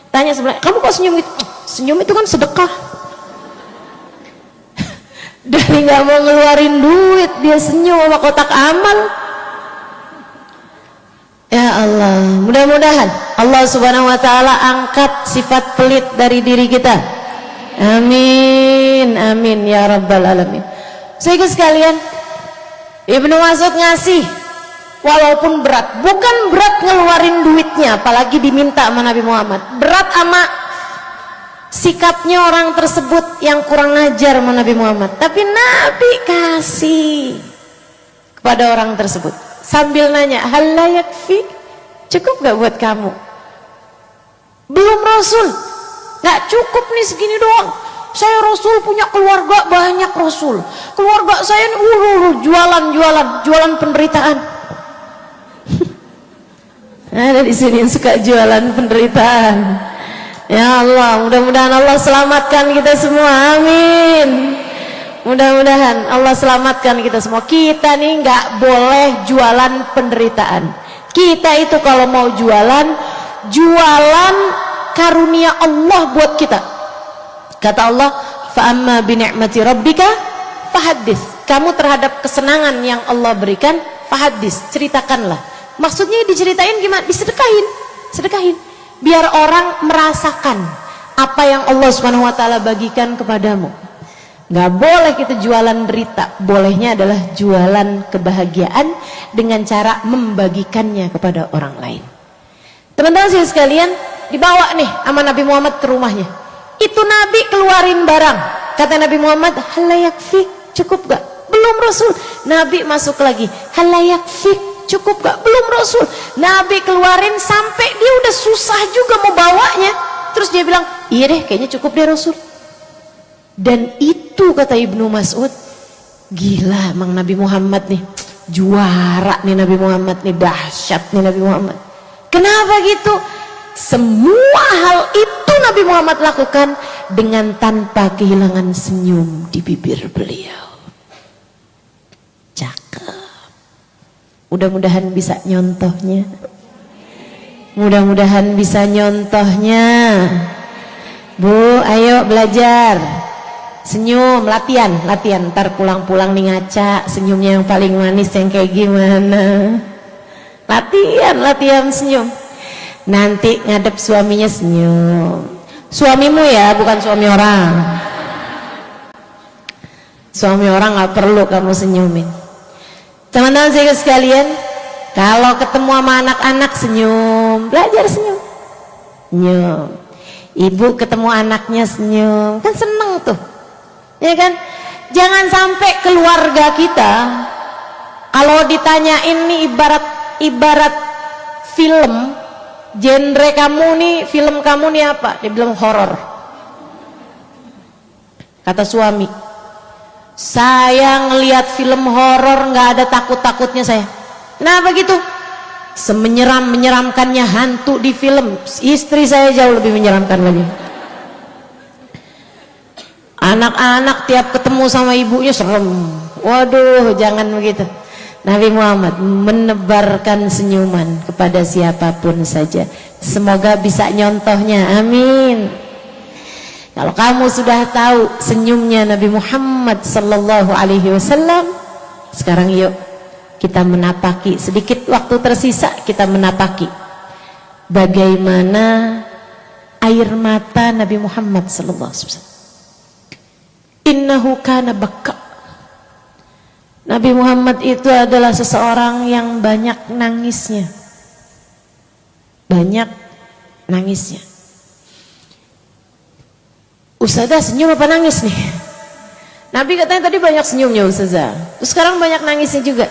Tanya sebelah, kamu kok senyum gitu? Senyum itu kan sedekah. Dari nggak mau ngeluarin duit dia senyum sama kotak amal. Ya Allah, mudah-mudahan Allah Subhanahu wa taala angkat sifat pelit dari diri kita. Amin, amin ya rabbal alamin. Sehingga sekalian, Ibnu Mas'ud ngasih walaupun berat, bukan berat ngeluarin duitnya apalagi diminta sama Nabi Muhammad, berat sama sikapnya orang tersebut yang kurang ajar sama Nabi Muhammad, tapi Nabi kasih kepada orang tersebut sambil nanya, hal la yakfi, cukup gak buat kamu? Belum Rasul, gak cukup nih segini doang. Saya Rasul punya keluarga banyak Rasul, keluarga saya jualan penderitaan. Ada di sini yang suka jualan penderitaan. Ya Allah, mudah-mudahan Allah selamatkan kita semua, amin. Mudah-mudahan Allah selamatkan kita semua. Kita nih nggak boleh jualan penderitaan. Kita itu kalau mau jualan, jualan karunia Allah buat kita. Kata Allah, fa amma bi ni'mati rabbika fahaddits. Kamu terhadap kesenangan yang Allah berikan, fahaddits, ceritakanlah. Maksudnya diceritain gimana? Disedekahin, sedekahin. Biar orang merasakan apa yang Allah Subhanahu wa taala bagikan kepadamu. Gak boleh kita jualan berita, bolehnya adalah jualan kebahagiaan dengan cara membagikannya kepada orang lain. Teman-teman sekalian, dibawa nih sama Nabi Muhammad ke rumahnya. Itu Nabi keluarin barang, kata Nabi Muhammad, hal la yakfik, cukup gak? Belum Rasul. Nabi masuk lagi, hal la yakfik, cukup gak? Belum Rasul. Nabi keluarin sampai dia udah susah juga mau bawanya, terus dia bilang, iya deh kayaknya cukup deh Rasul. Dan itu kata Ibnu Mas'ud, gila emang Nabi Muhammad nih, juara nih Nabi Muhammad nih, dahsyat nih Nabi Muhammad. Kenapa gitu? Semua hal itu Nabi Muhammad lakukan dengan tanpa kehilangan senyum di bibir beliau. Cakep. Mudah-mudahan bisa nyontohnya. Mudah-mudahan bisa nyontohnya. Bu, ayo belajar. Senyum, latihan. Ntar pulang-pulang nih ngaca, senyumnya yang paling manis yang kayak gimana. Latihan senyum. Nanti ngadep suaminya senyum. Suamimu ya, bukan suami orang. Suami orang gak perlu kamu senyumin. Teman-teman saya sekalian, kalau ketemu sama anak-anak senyum, belajar senyum. Senyum. Ibu ketemu anaknya senyum, kan seneng tuh, ya kan? Jangan sampai keluarga kita kalau ditanyain nih ibarat film, genre kamu nih, film kamu nih apa? Dia bilang horor. Kata suami, saya ngelihat film horor nggak ada takut-takutnya saya. Kenapa gitu? Semenyeramkannya hantu di film. Istri saya jauh lebih menyeramkan lagi. Anak-anak tiap ketemu sama ibunya serem. Waduh, jangan begitu. Nabi Muhammad menebarkan senyuman kepada siapapun saja. Semoga bisa nyontohnya, amin. Kalau kamu sudah tahu senyumnya Nabi Muhammad sallallahu alaihi wasallam, sekarang yuk kita menapaki, sedikit waktu tersisa kita menapaki bagaimana air mata Nabi Muhammad sallallahu alaihi wasallam. Innahu kana bakka. Nabi Muhammad itu adalah seseorang yang banyak nangisnya. Banyak nangisnya. Ustazah senyum apa nangis nih? Nabi katanya tadi banyak senyumnya Ustazah, terus sekarang banyak nangisnya juga.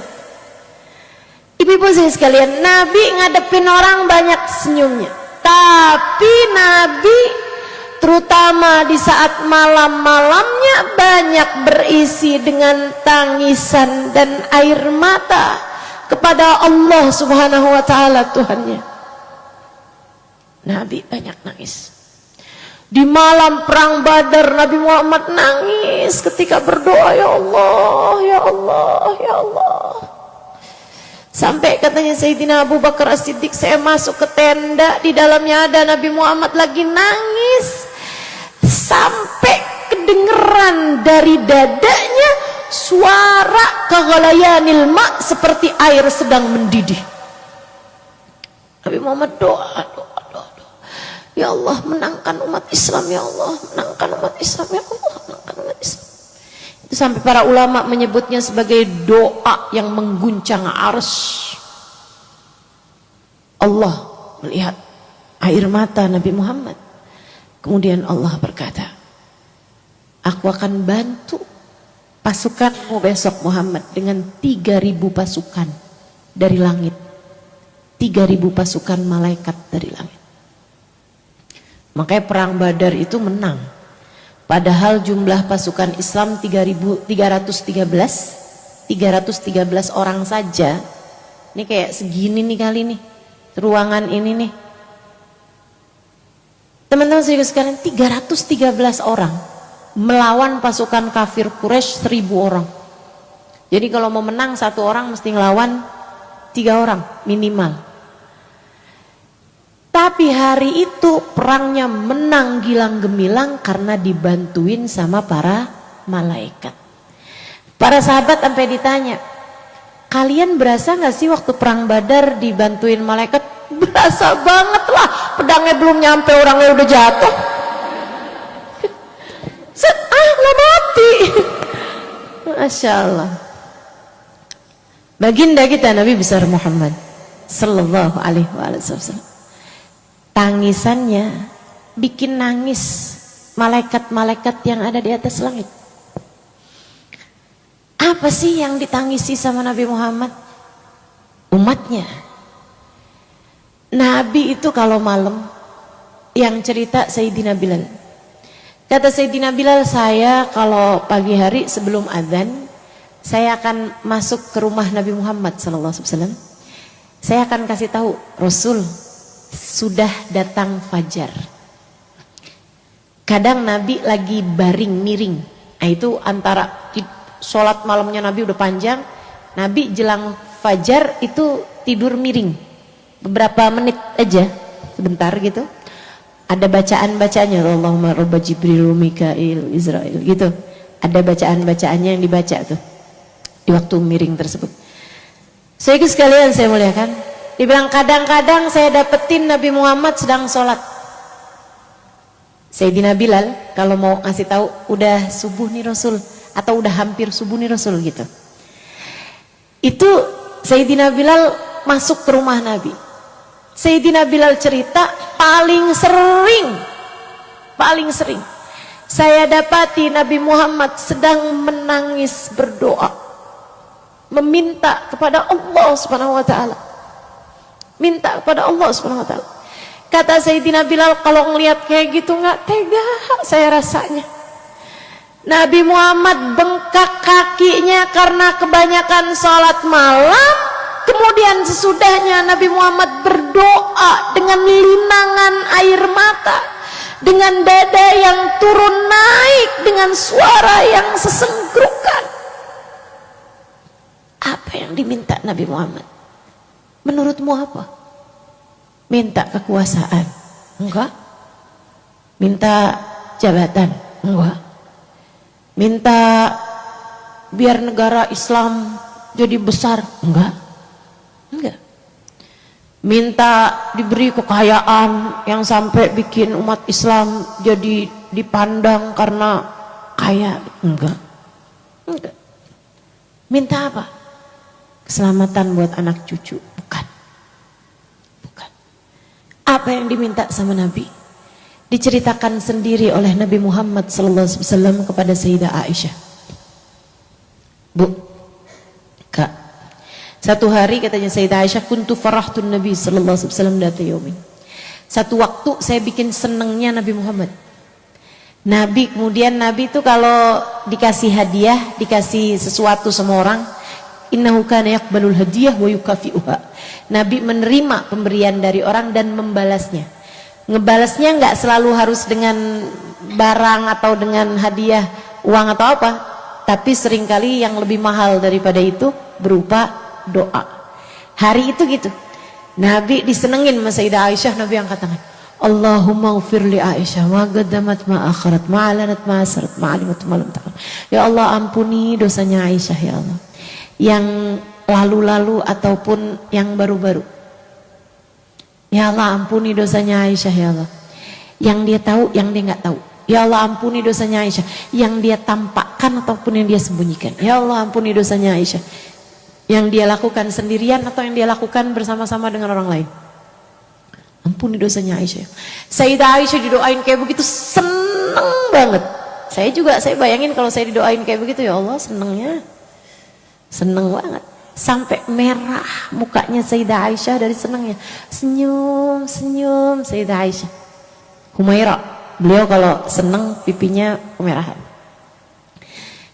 Ibu-ibu saya sekalian, Nabi ngadepin orang banyak senyumnya, tapi Nabi terutama di saat malam-malamnya banyak berisi dengan tangisan dan air mata kepada Allah Subhanahu wa taala Tuhannya. Nabi banyak nangis. Di malam perang Badar Nabi Muhammad nangis ketika berdoa, ya Allah, ya Allah, ya Allah. Sampai katanya Sayyidina Abu Bakar As-Siddiq, saya masuk ke tenda, di dalamnya ada Nabi Muhammad lagi nangis. Sampai kedengeran dari dadanya suara kaghalayanil ma, seperti air sedang mendidih. Nabi Muhammad doa. Ya Allah, menangkan umat Islam, ya Allah, menangkan umat Islam, ya Allah, menangkan umat Islam. Itu sampai para ulama menyebutnya sebagai doa yang mengguncang arsy. Allah melihat air mata Nabi Muhammad. Kemudian Allah berkata, aku akan bantu pasukanmu besok Muhammad dengan 3.000 pasukan dari langit. 3.000 pasukan malaikat dari langit. Makanya perang Badar itu menang. Padahal jumlah pasukan Islam 313 orang saja. Ini kayak segini nih kali nih ruangan ini nih. Teman-teman sekalian, 313 orang melawan pasukan kafir Quraisy 1.000 orang. Jadi kalau mau menang satu orang mesti ngelawan 3 orang minimal. Tapi hari itu perangnya menang gilang gemilang karena dibantuin sama para malaikat. Para sahabat sampai ditanya, kalian berasa gak sih waktu perang Badar dibantuin malaikat? Berasa banget lah, pedangnya belum nyampe orangnya udah jatuh. Lah mati. Masya Allah. Baginda kita Nabi besar Muhammad sallallahu alaihi wasallam, tangisannya bikin nangis malaikat-malaikat yang ada di atas langit. Apa sih yang ditangisi sama Nabi Muhammad? Umatnya. Nabi itu kalau malam, yang cerita Sayyidina Bilal. Kata Sayyidina Bilal, saya kalau pagi hari sebelum adzan, saya akan masuk ke rumah Nabi Muhammad SAW. Saya akan kasih tahu, Rasul sudah datang fajar. Kadang Nabi lagi baring miring. Nah itu antara sholat malamnya Nabi udah panjang, Nabi jelang fajar itu tidur miring beberapa menit aja, sebentar gitu. Ada bacaan-bacaannya, Allahumma rabba Jibril Mikail Israel gitu. Ada bacaan-bacaannya yang dibaca tuh di waktu miring tersebut. Saya sekalian saya muliakan, dibilang kadang-kadang saya dapetin Nabi Muhammad sedang sholat. Sayyidina Bilal kalau mau ngasih tahu udah subuh nih Rasul, atau udah hampir subuh nih Rasul gitu. Itu Sayyidina Bilal masuk ke rumah Nabi. Sayyidina Bilal cerita paling sering paling sering saya dapati Nabi Muhammad sedang menangis berdoa, meminta kepada Allah Subhanahu wa taala. Minta kepada Allah Subhanahu wa taala. Kata Sayyidina Bilal, kalau ngelihat kayak gitu nggak tega saya rasanya. Nabi Muhammad bengkak kakinya karena kebanyakan sholat malam. Kemudian sesudahnya Nabi Muhammad berdoa dengan linangan air mata, dengan dada yang turun naik, dengan suara yang sesenggrukan. Apa yang diminta Nabi Muhammad? Menurutmu apa? Minta kekuasaan? Enggak. Minta jabatan? Enggak. Minta biar negara Islam jadi besar? Enggak. Enggak. Minta diberi kekayaan yang sampai bikin umat Islam jadi dipandang karena kaya? Enggak. Enggak. Minta apa? Keselamatan buat anak cucu? Bukan. Bukan. Apa yang diminta sama Nabi? Diceritakan sendiri oleh Nabi Muhammad SAW kepada Sayyidah Aisyah. Bu, Kak, satu hari katanya Sayyidah Aisyah, kuntu farahtun Nabi SAW data yaumin. Satu waktu saya bikin senengnya Nabi Muhammad. Nabi, kemudian Nabi itu kalau dikasih hadiah, dikasih sesuatu sama orang, innahu kana yaqbalul hadiyah wa yukafi'uha. Nabi menerima pemberian dari orang dan membalasnya. Ngebalasnya nggak selalu harus dengan barang atau dengan hadiah uang atau apa, tapi seringkali yang lebih mahal daripada itu berupa doa. Hari itu gitu, Nabi disenengin sama Sayyidah Aisyah. Nabi angkat tangan, Allahumma ghfir li Aisyah ma qaddamat ma akharat ma alanat ma asrat ma alimat ma lam ta'lam. Ya Allah, ampuni dosanya Aisyah ya Allah, yang lalu-lalu ataupun yang baru-baru. Ya Allah, ampuni dosanya Aisyah ya Allah, yang dia tahu, yang dia nggak tahu. Ya Allah, ampuni dosanya Aisyah, yang dia tampakkan ataupun yang dia sembunyikan. Ya Allah, ampuni dosanya Aisyah, yang dia lakukan sendirian atau yang dia lakukan bersama-sama dengan orang lain. Ampuni dosanya Aisyah. Sayyidah Aisyah didoain kayak begitu, seneng banget. Saya bayangin kalau saya didoain kayak begitu, ya Allah, senengnya, seneng banget. Sampai merah mukanya Sayyidah Aisyah dari senangnya. Senyum Sayyidah Aisyah. Humaira, beliau kalau senang pipinya kemerahan.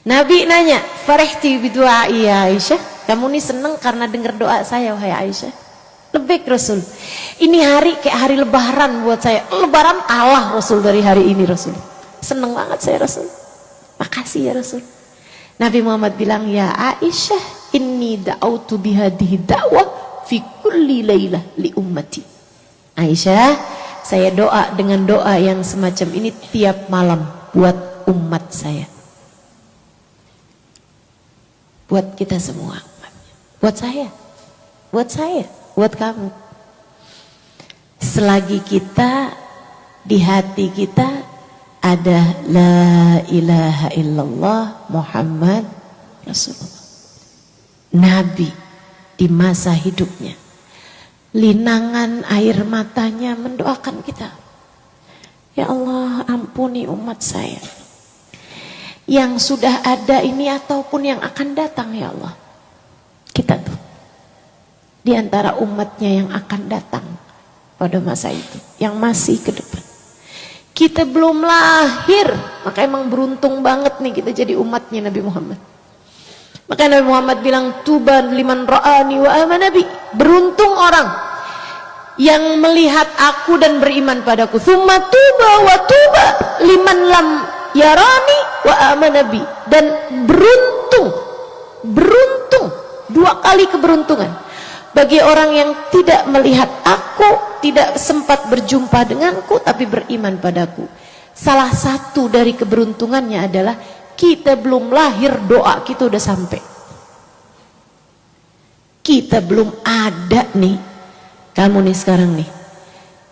Nabi nanya, farihti bidu'ai ya Aisyah, kamu nih senang karena dengar doa saya wahai Aisyah? Lebih Rasul, ini hari kayak hari lebaran buat saya. Lebaran kalah Rasul dari hari ini Rasul. Senang banget saya Rasul. Makasih ya Rasul. Nabi Muhammad bilang, ya Aisyah, inni da'autu bihadihi da'wah fi kulli laylah li ummati. Aisyah, saya doa dengan doa yang semacam ini tiap malam buat umat saya. Buat kita semua. Buat saya. Buat kamu. Selagi kita, di hati kita ada la ilaha illallah Muhammad Rasulullah. Nabi di masa hidupnya, linangan air matanya mendoakan kita. Ya Allah, ampuni umat saya yang sudah ada ini ataupun yang akan datang ya Allah. Kita tuh di antara umatnya yang akan datang pada masa itu, yang masih ke depan. Kita belum lahir, maka emang beruntung banget nih kita jadi umatnya Nabi Muhammad. Maka Nabi Muhammad bilang, tuban liman ra'ani wa amana bi. Beruntung orang yang melihat aku dan beriman padaku. Tsumma tuba wa tuba liman lam yarani wa amana bi. Dan beruntung, dua kali keberuntungan bagi orang yang tidak melihat aku, tidak sempat berjumpa denganku, tapi beriman padaku. Salah satu dari keberuntungannya adalah kita belum lahir, doa kita udah sampai. Kita belum ada nih, kamu nih sekarang nih,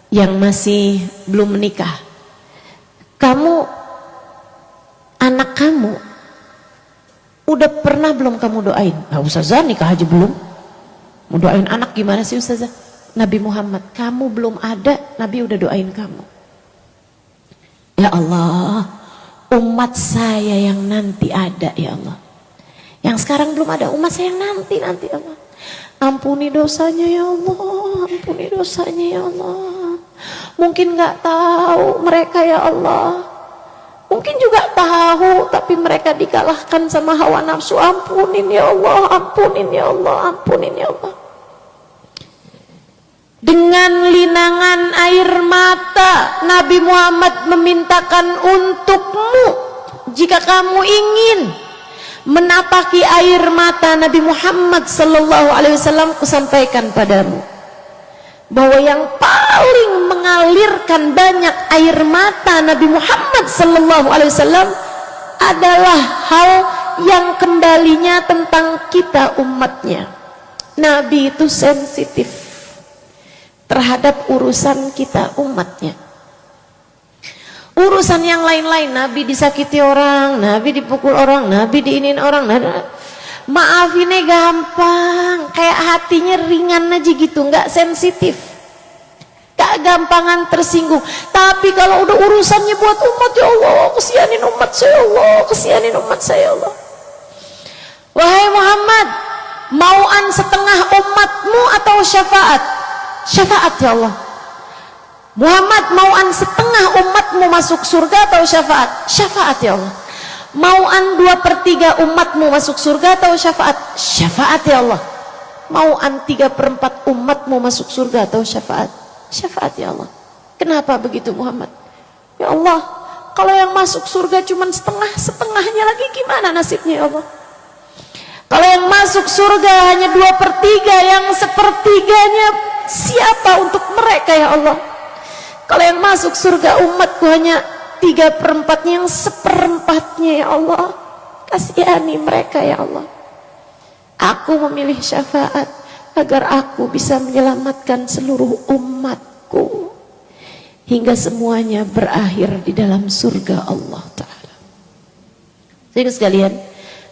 yang masih belum menikah. Kamu, anak kamu, udah pernah belum kamu doain? Nah, Ustazah nikah aja belum. Mau doain anak gimana sih Ustazah? Nabi Muhammad, kamu belum ada, Nabi udah doain kamu. Ya Allah, umat saya yang nanti ada ya Allah. Yang sekarang belum ada, umat saya yang nanti ya Allah. Ampuni dosanya ya Allah, ampuni dosanya ya Allah. Mungkin gak tahu mereka ya Allah. Mungkin juga tahu, tapi mereka dikalahkan sama hawa nafsu. Ampunin ya Allah, ampunin ya Allah, ampunin ya Allah. Dengan linangan air mata Nabi Muhammad memintakan untukmu, jika kamu ingin menapaki air mata Nabi Muhammad sallallahu alaihi wasallam, kusampaikan padamu bahwa yang paling mengalirkan banyak air mata Nabi Muhammad sallallahu alaihi wasallam adalah hal yang kembalinya tentang kita umatnya. Nabi itu sensitif terhadap urusan kita umatnya. Urusan yang lain-lain, Nabi disakiti orang, Nabi dipukul orang, Nabi diinin orang, maafinnya gampang, kayak hatinya ringan aja gitu, nggak sensitif, gak gampangan tersinggung. Tapi kalau udah urusannya buat umat, ya Allah, kesianin umat saya, Allah, kesianin umat saya, Allah. Wahai Muhammad, mauan setengah umatmu atau syafaat? Syafaat ya Allah. Muhammad, mauan setengah umatmu masuk surga atau syafaat? Syafaat ya Allah. Mauan 2/3 umatmu masuk surga atau syafaat? Syafaat ya Allah. Mauan 3/4 umatmu masuk surga atau syafaat? Syafaat ya Allah. Kenapa begitu Muhammad? Ya Allah, kalau yang masuk surga cuma setengahnya lagi, gimana nasibnya ya Allah? Kalau yang masuk surga hanya 2/3, yang 1/3-nya siapa untuk mereka ya Allah? Kalau yang masuk surga umatku hanya 3/4-nya, yang 1/4-nya ya Allah, kasihani mereka ya Allah. Aku memilih syafaat agar aku bisa menyelamatkan seluruh umatku hingga semuanya berakhir di dalam surga Allah Ta'ala. Jadi sekalian,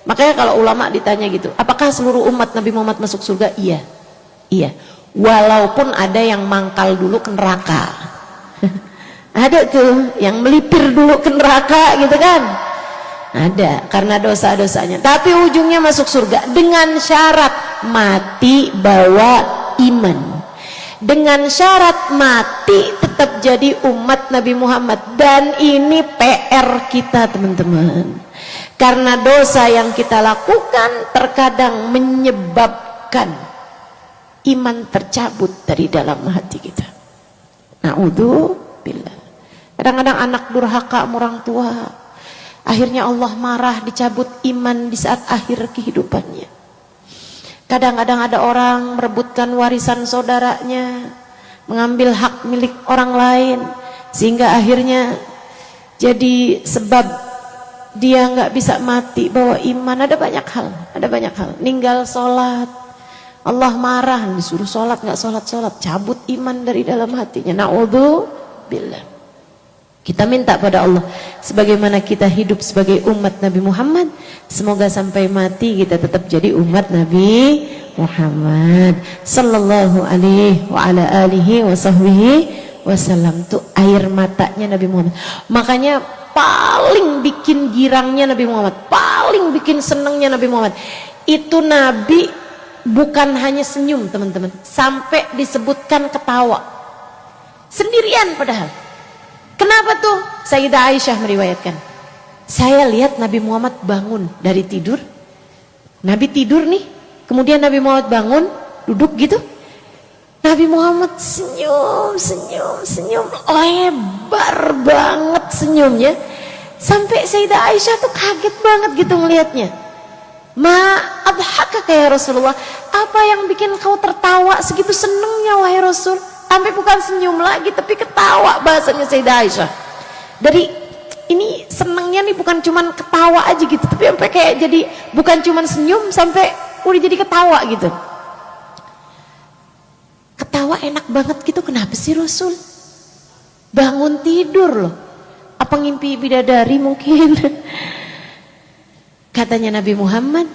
makanya kalau ulama ditanya gitu, apakah seluruh umat Nabi Muhammad masuk surga? Iya, iya. Walaupun ada yang mangkal dulu ke neraka. Ada tuh yang melipir dulu ke neraka gitu kan, ada karena dosa-dosanya, tapi ujungnya masuk surga dengan syarat mati bawa iman, dengan syarat mati tetap jadi umat Nabi Muhammad. Dan ini PR kita teman-teman, karena dosa yang kita lakukan terkadang menyebabkan iman tercabut dari dalam hati kita. Na'udzubillah. Kadang-kadang anak durhaka sama orang tua, akhirnya Allah marah, dicabut iman di saat akhir kehidupannya. Kadang-kadang ada orang merebutkan warisan saudaranya, mengambil hak milik orang lain, sehingga akhirnya jadi sebab dia nggak bisa mati bawa iman. Ada banyak hal. Ninggal sholat, Allah marah, disuruh sholat nggak sholat, cabut iman dari dalam hatinya. Na'udzubillah. Kita minta pada Allah, sebagaimana kita hidup sebagai umat Nabi Muhammad, semoga sampai mati kita tetap jadi umat Nabi Muhammad sallallahu alaihi wa ala alihi wa sahbihi wasallam. Tuh air matanya Nabi Muhammad. Makanya paling bikin girangnya Nabi Muhammad, paling bikin senengnya Nabi Muhammad itu, Nabi bukan hanya senyum teman-teman, sampai disebutkan ketawa sendirian. Padahal kenapa tuh? Sayyidah Aisyah meriwayatkan, saya lihat Nabi Muhammad bangun dari tidur, Nabi tidur nih, kemudian Nabi Muhammad bangun, duduk gitu, Nabi Muhammad senyum, lebar banget senyumnya, sampai Sayyidah Aisyah tuh kaget banget gitu melihatnya. Ma'adhaka ya Rasulullah, apa yang bikin kau tertawa segitu senengnya wahai Rasul? Sampai bukan senyum lagi tapi ketawa, bahasanya Sayyidah Aisyah. Dari ini senengnya nih bukan cuman ketawa aja gitu, tapi sampai kayak jadi bukan cuman senyum, sampai udah jadi ketawa gitu. Ketawa enak banget gitu, kenapa sih Rasul? Bangun tidur loh, apa ngimpi bidadari mungkin? Katanya Nabi Muhammad,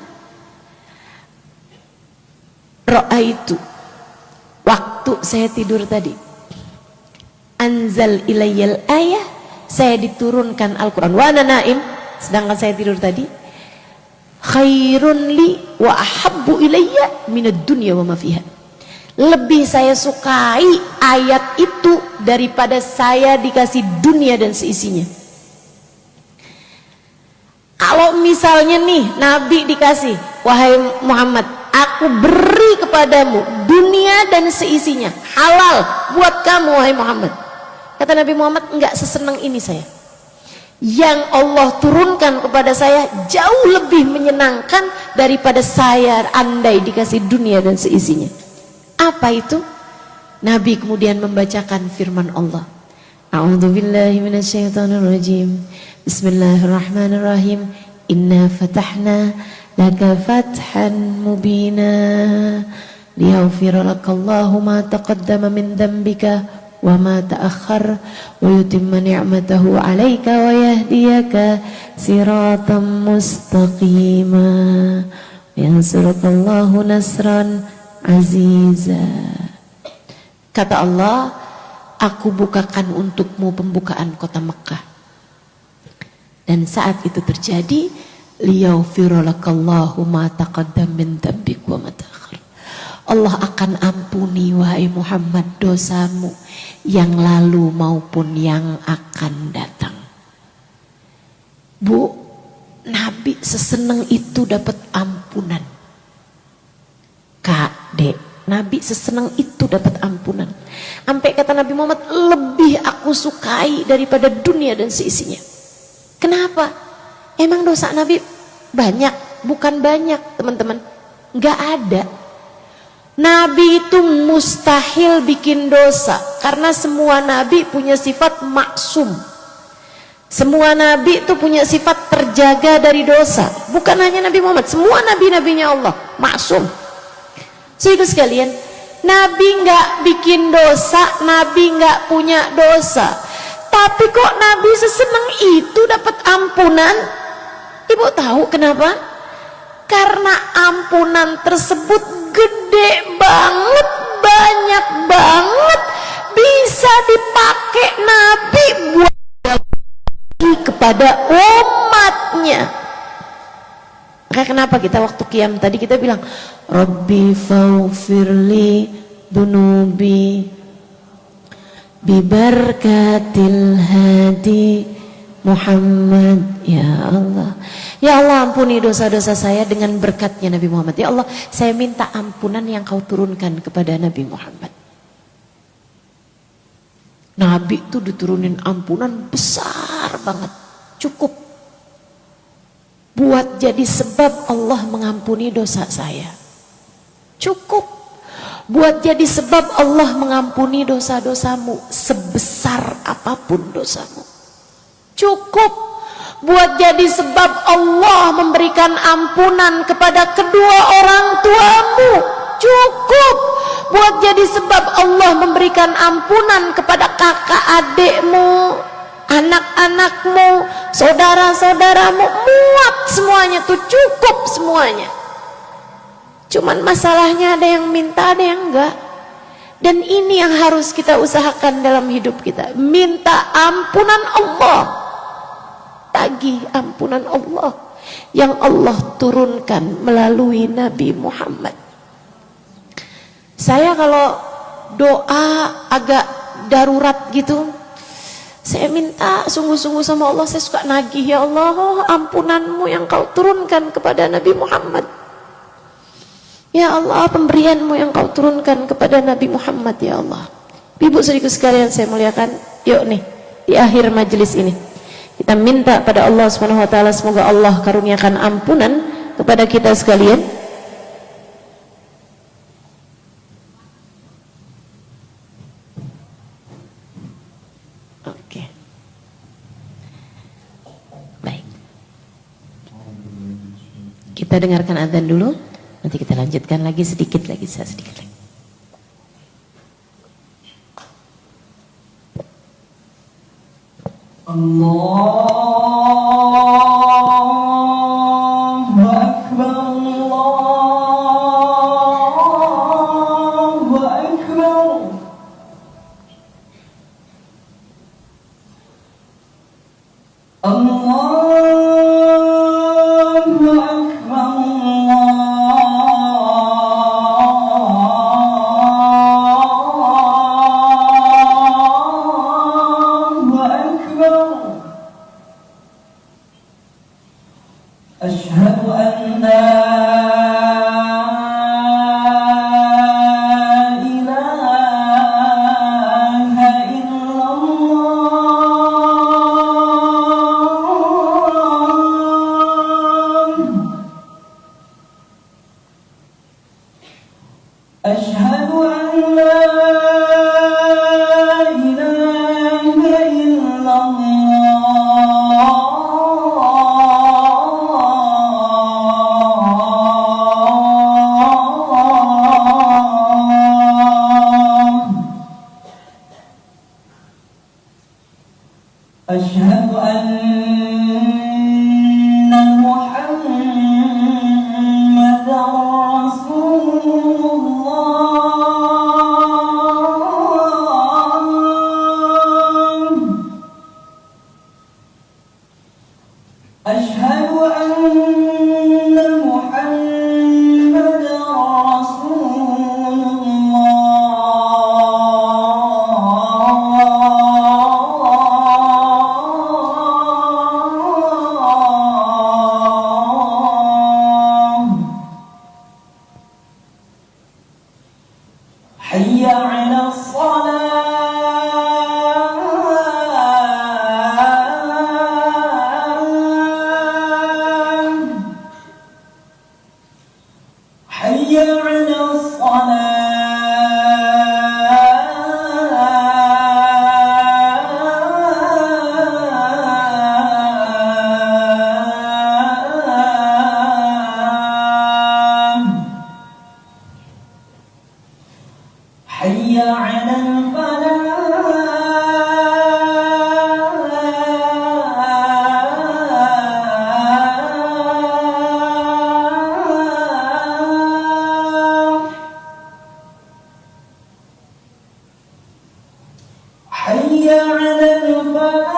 ra'aitu, waktu saya tidur tadi, anzal ilayyal ayah, saya diturunkan Al-Quran wa ana naim, sedangkan saya tidur tadi, khairun li wa ahabbu ilayya minad dunya wa ma fiha. Lebih saya sukai ayat itu daripada saya dikasih dunia dan seisinya. Kalau misalnya nih Nabi dikasih, wahai Muhammad, aku beri kepadamu dunia dan seisinya, halal buat kamu wahai Muhammad. Kata Nabi Muhammad, enggak sesenang ini saya. Yang Allah turunkan kepada saya jauh lebih menyenangkan daripada saya andai dikasih dunia dan seisinya. Apa itu? Nabi kemudian membacakan firman Allah. A'udzubillahi minasyaitonirrajim. Bismillahirrahmanirrahim. Inna fatahna laka fathan mubina liyaghfira lakallahu ma taqaddama min dhanbika wa ma ta'akhkhar wa yutimma ni'matahu 'alaika wa yahdiyaka siratan mustaqima wa yansurukallahu nasran aziza. Kata Allah, aku bukakan untukmu pembukaan kota Mekah. Dan saat itu terjadi, liyaghfira lakallahu ma taqaddam min dzambik wa ma ta'akhkhar. Allah akan ampuni wahai Muhammad dosamu yang lalu maupun yang akan datang. Bu, Nabi seseneng itu dapat ampunan. Kak, Dek, Nabi sesenang itu dapat ampunan. Sampai kata Nabi Muhammad, lebih aku sukai daripada dunia dan seisinya. Kenapa? Emang dosa Nabi banyak? Bukan banyak, teman-teman. Enggak ada. Nabi itu mustahil bikin dosa, karena semua Nabi punya sifat maksum. Semua Nabi itu punya sifat terjaga dari dosa. Bukan hanya Nabi Muhammad, semua Nabi-Nabinya Allah maksum. Saudara sekalian, Nabi nggak bikin dosa, Nabi nggak punya dosa, tapi kok Nabi seseneng itu dapat ampunan? Ibu tahu kenapa? Karena ampunan tersebut gede banget, banyak banget, bisa dipakai Nabi buat kepada umatnya. Makanya kenapa kita waktu qiyam tadi kita bilang Rabbi faghfirli dunubi bibarkatil hadi Muhammad. Ya Allah, ya Allah, ampuni dosa-dosa saya dengan berkatnya Nabi Muhammad. Ya Allah, saya minta ampunan yang kau turunkan kepada Nabi Muhammad. Nabi itu diturunin ampunan besar banget, cukup buat jadi sebab Allah mengampuni dosa saya. Cukup buat jadi sebab Allah mengampuni dosa-dosamu sebesar apapun dosamu. Cukup buat jadi sebab Allah memberikan ampunan kepada kedua orang tuamu. Cukup buat jadi sebab Allah memberikan ampunan kepada kakak adikmu, anak-anakmu, saudara-saudaramu. Muat semuanya tuh, cukup semuanya. Cuman masalahnya ada yang minta, ada yang enggak. Dan ini yang harus kita usahakan dalam hidup kita. Minta ampunan Allah, tagih ampunan Allah yang Allah turunkan melalui Nabi Muhammad. Saya kalau doa agak darurat gitu, saya minta sungguh-sungguh sama Allah, saya suka nagih, ya Allah, ampunanmu yang kau turunkan kepada Nabi Muhammad. Ya Allah, pemberianmu yang kau turunkan kepada Nabi Muhammad, ya Allah. Ibu saudaraku sekalian saya muliakan, yuk nih, di akhir majelis ini, kita minta pada Allah SWT, semoga Allah karuniakan ampunan kepada kita sekalian. Oke. Baik. Kita dengarkan adzan dulu, nanti kita lanjutkan lagi sedikit lagi. Allahu Akbar, Allahu Akbar. أشهد أن لا إله إلا الله أشهد أن محمدا رسول الله أشهد أن محمدا رسول الله حي على الصلاة حي على الصلاة حي على الفلاح حي على الفلاح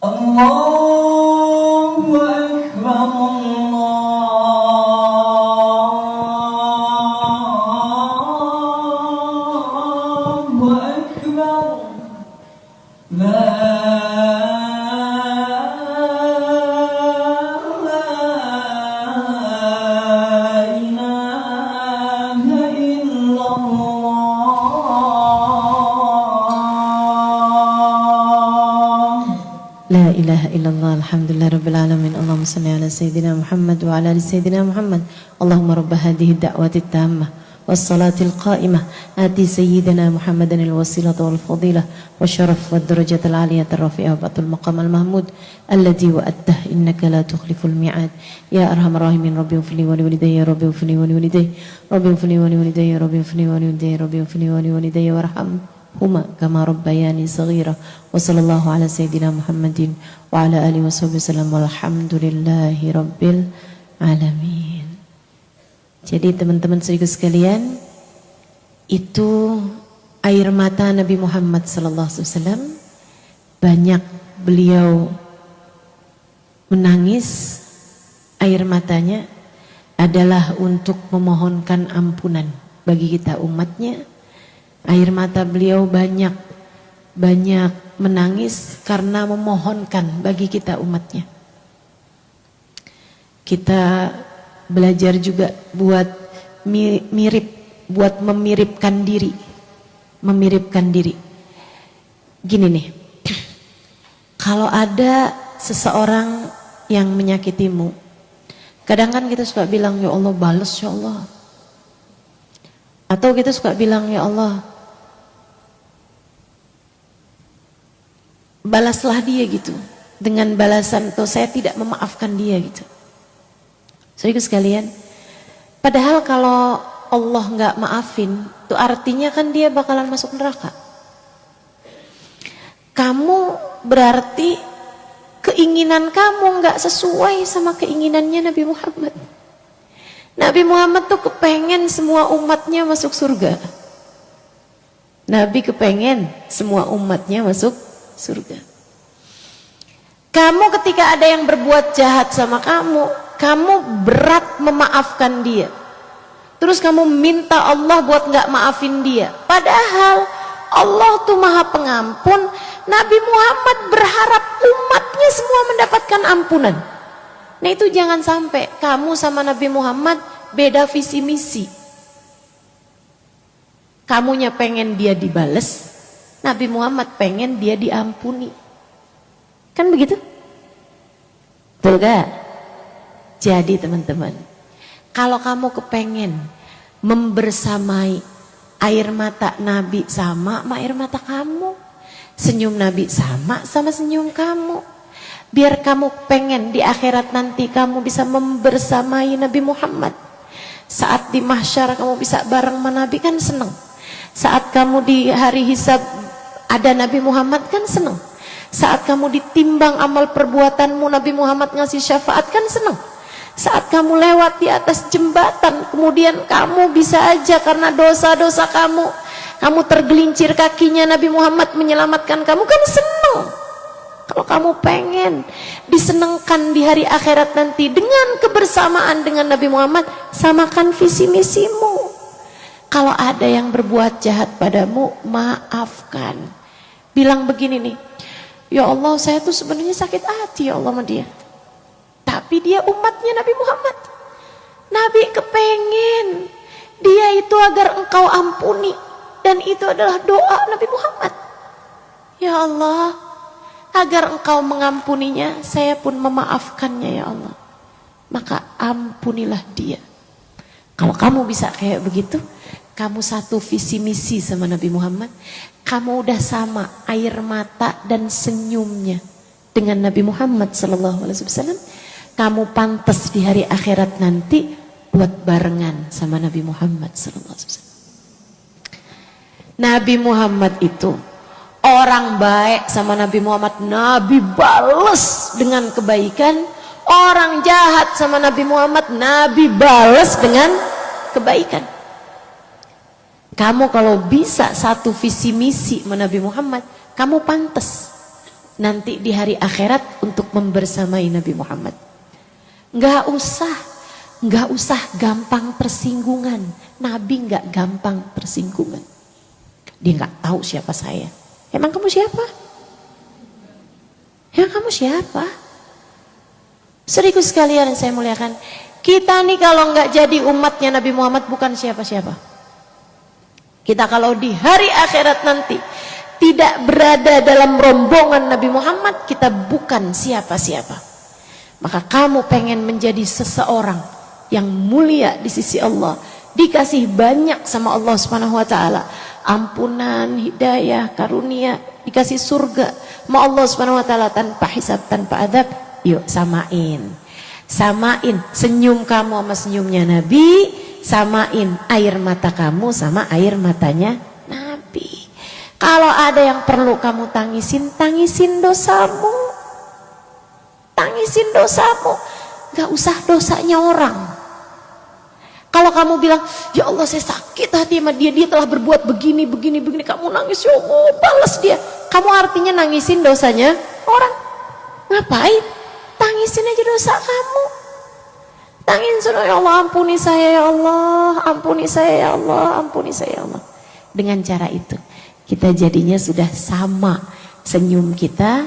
الله أكبر الله أكبر لا إله إلا الله La ilaha illallah, alhamdulillah rabbil alamin. Allahumma salli ala sayyidina Muhammad wa ala ali sayyidina Muhammad. Allahumma rabba hadhihi da'wati tammah was-salati al-qa'imah ati sayyidina Muhammadan al-wasilata wal-fadilah wa-syaraf wad-darajat al-aliyata ar-rafi'ah wa batul maqam al-mahmud alladhi wa'attah innaka la tukhliful mi'ad. Ya arhamar rahimin, rabbi ufli wa liwalidayya, rabbi ufli wa liwalidayya, rabbi ufli wa liwalidayya, rabbi ufli wa liwalidayya, rabbi ufli wa liwalidayya warhamhuma kama rabbayani saghira. Wa sallallahu ala sayyidina Muhammadin wa ala alihi wa sahbihi wasallam walhamdulillahi rabbil alamin. Jadi teman-teman saudara sekalian, itu air mata Nabi Muhammad sallallahu alaihi wasallam, banyak beliau menangis. Air matanya adalah untuk memohonkan ampunan bagi kita umatnya. Air mata beliau banyak menangis karena memohonkan bagi kita umatnya. Kita belajar juga buat memiripkan diri. Gini nih, kalau ada seseorang yang menyakitimu, kadang kan kita suka bilang, ya Allah balas ya Allah. Atau kita suka bilang, ya Allah balaslah dia gitu, dengan balasan atau saya tidak memaafkan dia gitu. Saudara sekalian, padahal kalau Allah nggak maafin, itu artinya kan dia bakalan masuk neraka. Kamu berarti keinginan kamu nggak sesuai sama keinginannya Nabi Muhammad. Nabi Muhammad tuh kepengen semua umatnya masuk surga. Nabi kepengen semua umatnya masuk surga. Kamu ketika ada yang berbuat jahat sama kamu berat memaafkan dia. Terus kamu minta Allah buat nggak maafin dia. Padahal Allah tuh Maha Pengampun. Nabi Muhammad berharap umatnya semua mendapatkan ampunan. Nah itu jangan sampai kamu sama Nabi Muhammad beda visi misi. Kamunya pengen dia dibales, Nabi Muhammad pengen dia diampuni. Kan begitu? Betul gak? Jadi teman-teman, kalau kamu kepengen membersamai air mata Nabi sama air mata kamu, senyum Nabi sama senyum kamu, biar kamu pengen di akhirat nanti kamu bisa membersamai Nabi Muhammad. Saat di mahsyar kamu bisa bareng sama Nabi kan seneng. Saat kamu di hari hisab ada Nabi Muhammad kan seneng. Saat kamu ditimbang amal perbuatanmu Nabi Muhammad ngasih syafaat kan seneng. Saat kamu lewat di atas jembatan, kemudian kamu bisa aja karena dosa-dosa kamu tergelincir kakinya Nabi Muhammad menyelamatkan kamu kan seneng. Kalau kamu pengen disenengkan di hari akhirat nanti dengan kebersamaan dengan Nabi Muhammad, samakan visi misimu. Kalau ada yang berbuat jahat padamu, maafkan. Bilang begini nih, ya Allah saya tuh sebenarnya sakit hati ya Allah sama dia. Tapi dia umatnya Nabi Muhammad. Nabi kepengen dia itu agar engkau ampuni. Dan itu adalah doa Nabi Muhammad. Ya Allah, agar engkau mengampuninya, saya pun memaafkannya ya Allah. Maka ampunilah dia. Kalau kamu bisa kayak begitu, kamu satu visi misi sama Nabi Muhammad, kamu udah sama air mata dan senyumnya dengan Nabi Muhammad SAW. Kamu pantas di hari akhirat nanti buat barengan sama Nabi Muhammad SAW. Nabi Muhammad itu orang baik sama Nabi Muhammad, Nabi balas dengan kebaikan. Orang jahat sama Nabi Muhammad, Nabi balas dengan kebaikan. Kamu kalau bisa satu visi misi sama Nabi Muhammad, kamu pantas nanti di hari akhirat untuk membersamai Nabi Muhammad. Nggak usah gampang tersinggungan. Nabi nggak gampang tersinggungan. Dia nggak tahu siapa saya. Emang kamu siapa? Emang kamu siapa? Saudaraku sekalian yang saya muliakan, kita nih kalau nggak jadi umatnya Nabi Muhammad bukan siapa-siapa. Kita kalau di hari akhirat nanti tidak berada dalam rombongan Nabi Muhammad, kita bukan siapa-siapa. Maka kamu pengen menjadi seseorang yang mulia di sisi Allah, dikasih banyak sama Allah Subhanahu wa taala, ampunan, hidayah, karunia, dikasih surga sama Allah Subhanahu wa taala tanpa hisab, tanpa adab. Yuk samain senyum kamu sama senyumnya Nabi, samain air mata kamu sama air matanya Nabi. Kalau ada yang perlu kamu tangisin dosamu. Tangisin dosamu, gak usah dosanya orang. Kalau kamu bilang, ya Allah saya sakit hati sama dia telah berbuat begini, kamu nangis, ya Allah balas dia. Kamu artinya nangisin dosanya orang. Ngapain? Tangisin aja dosa kamu. Tangisin, ya Allah ampuni saya ya Allah, ampuni saya ya Allah, ampuni saya ya Allah. Dengan cara itu, kita jadinya sudah sama senyum kita,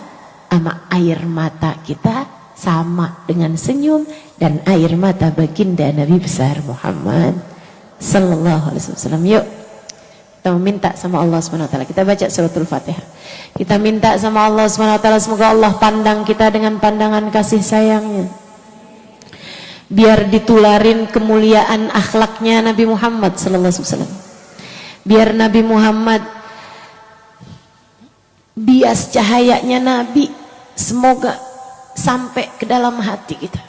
sama air mata kita sama dengan senyum dan air mata baginda Nabi besar Muhammad sallallahu alaihi wasallam. Yuk kita minta sama Allah Subhanahu wa taala. Kita baca suratul Fatihah. Kita minta sama Allah Subhanahu wa taala semoga Allah pandang kita dengan pandangan kasih sayangnya. Biar ditularin kemuliaan akhlaknya Nabi Muhammad sallallahu alaihi wasallam. Biar Nabi Muhammad bias cahayanya Nabi semoga sampai ke dalam hati kita,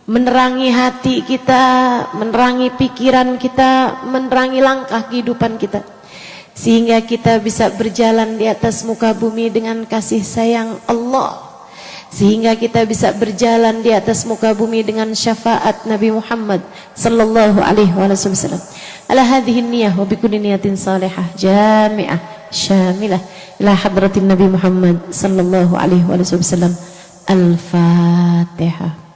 menerangi hati kita, menerangi pikiran kita, menerangi langkah kehidupan kita, sehingga kita bisa berjalan di atas muka bumi dengan kasih sayang Allah, sehingga kita bisa berjalan di atas muka bumi dengan syafaat Nabi Muhammad sallallahu alaihi wasallam. Ala hadhihi niyyah wa bikulli niyatin salihah jami'ah syamilah ila hadratin Nabi Muhammad sallallahu alaihi wasallam. Al-Fatihah.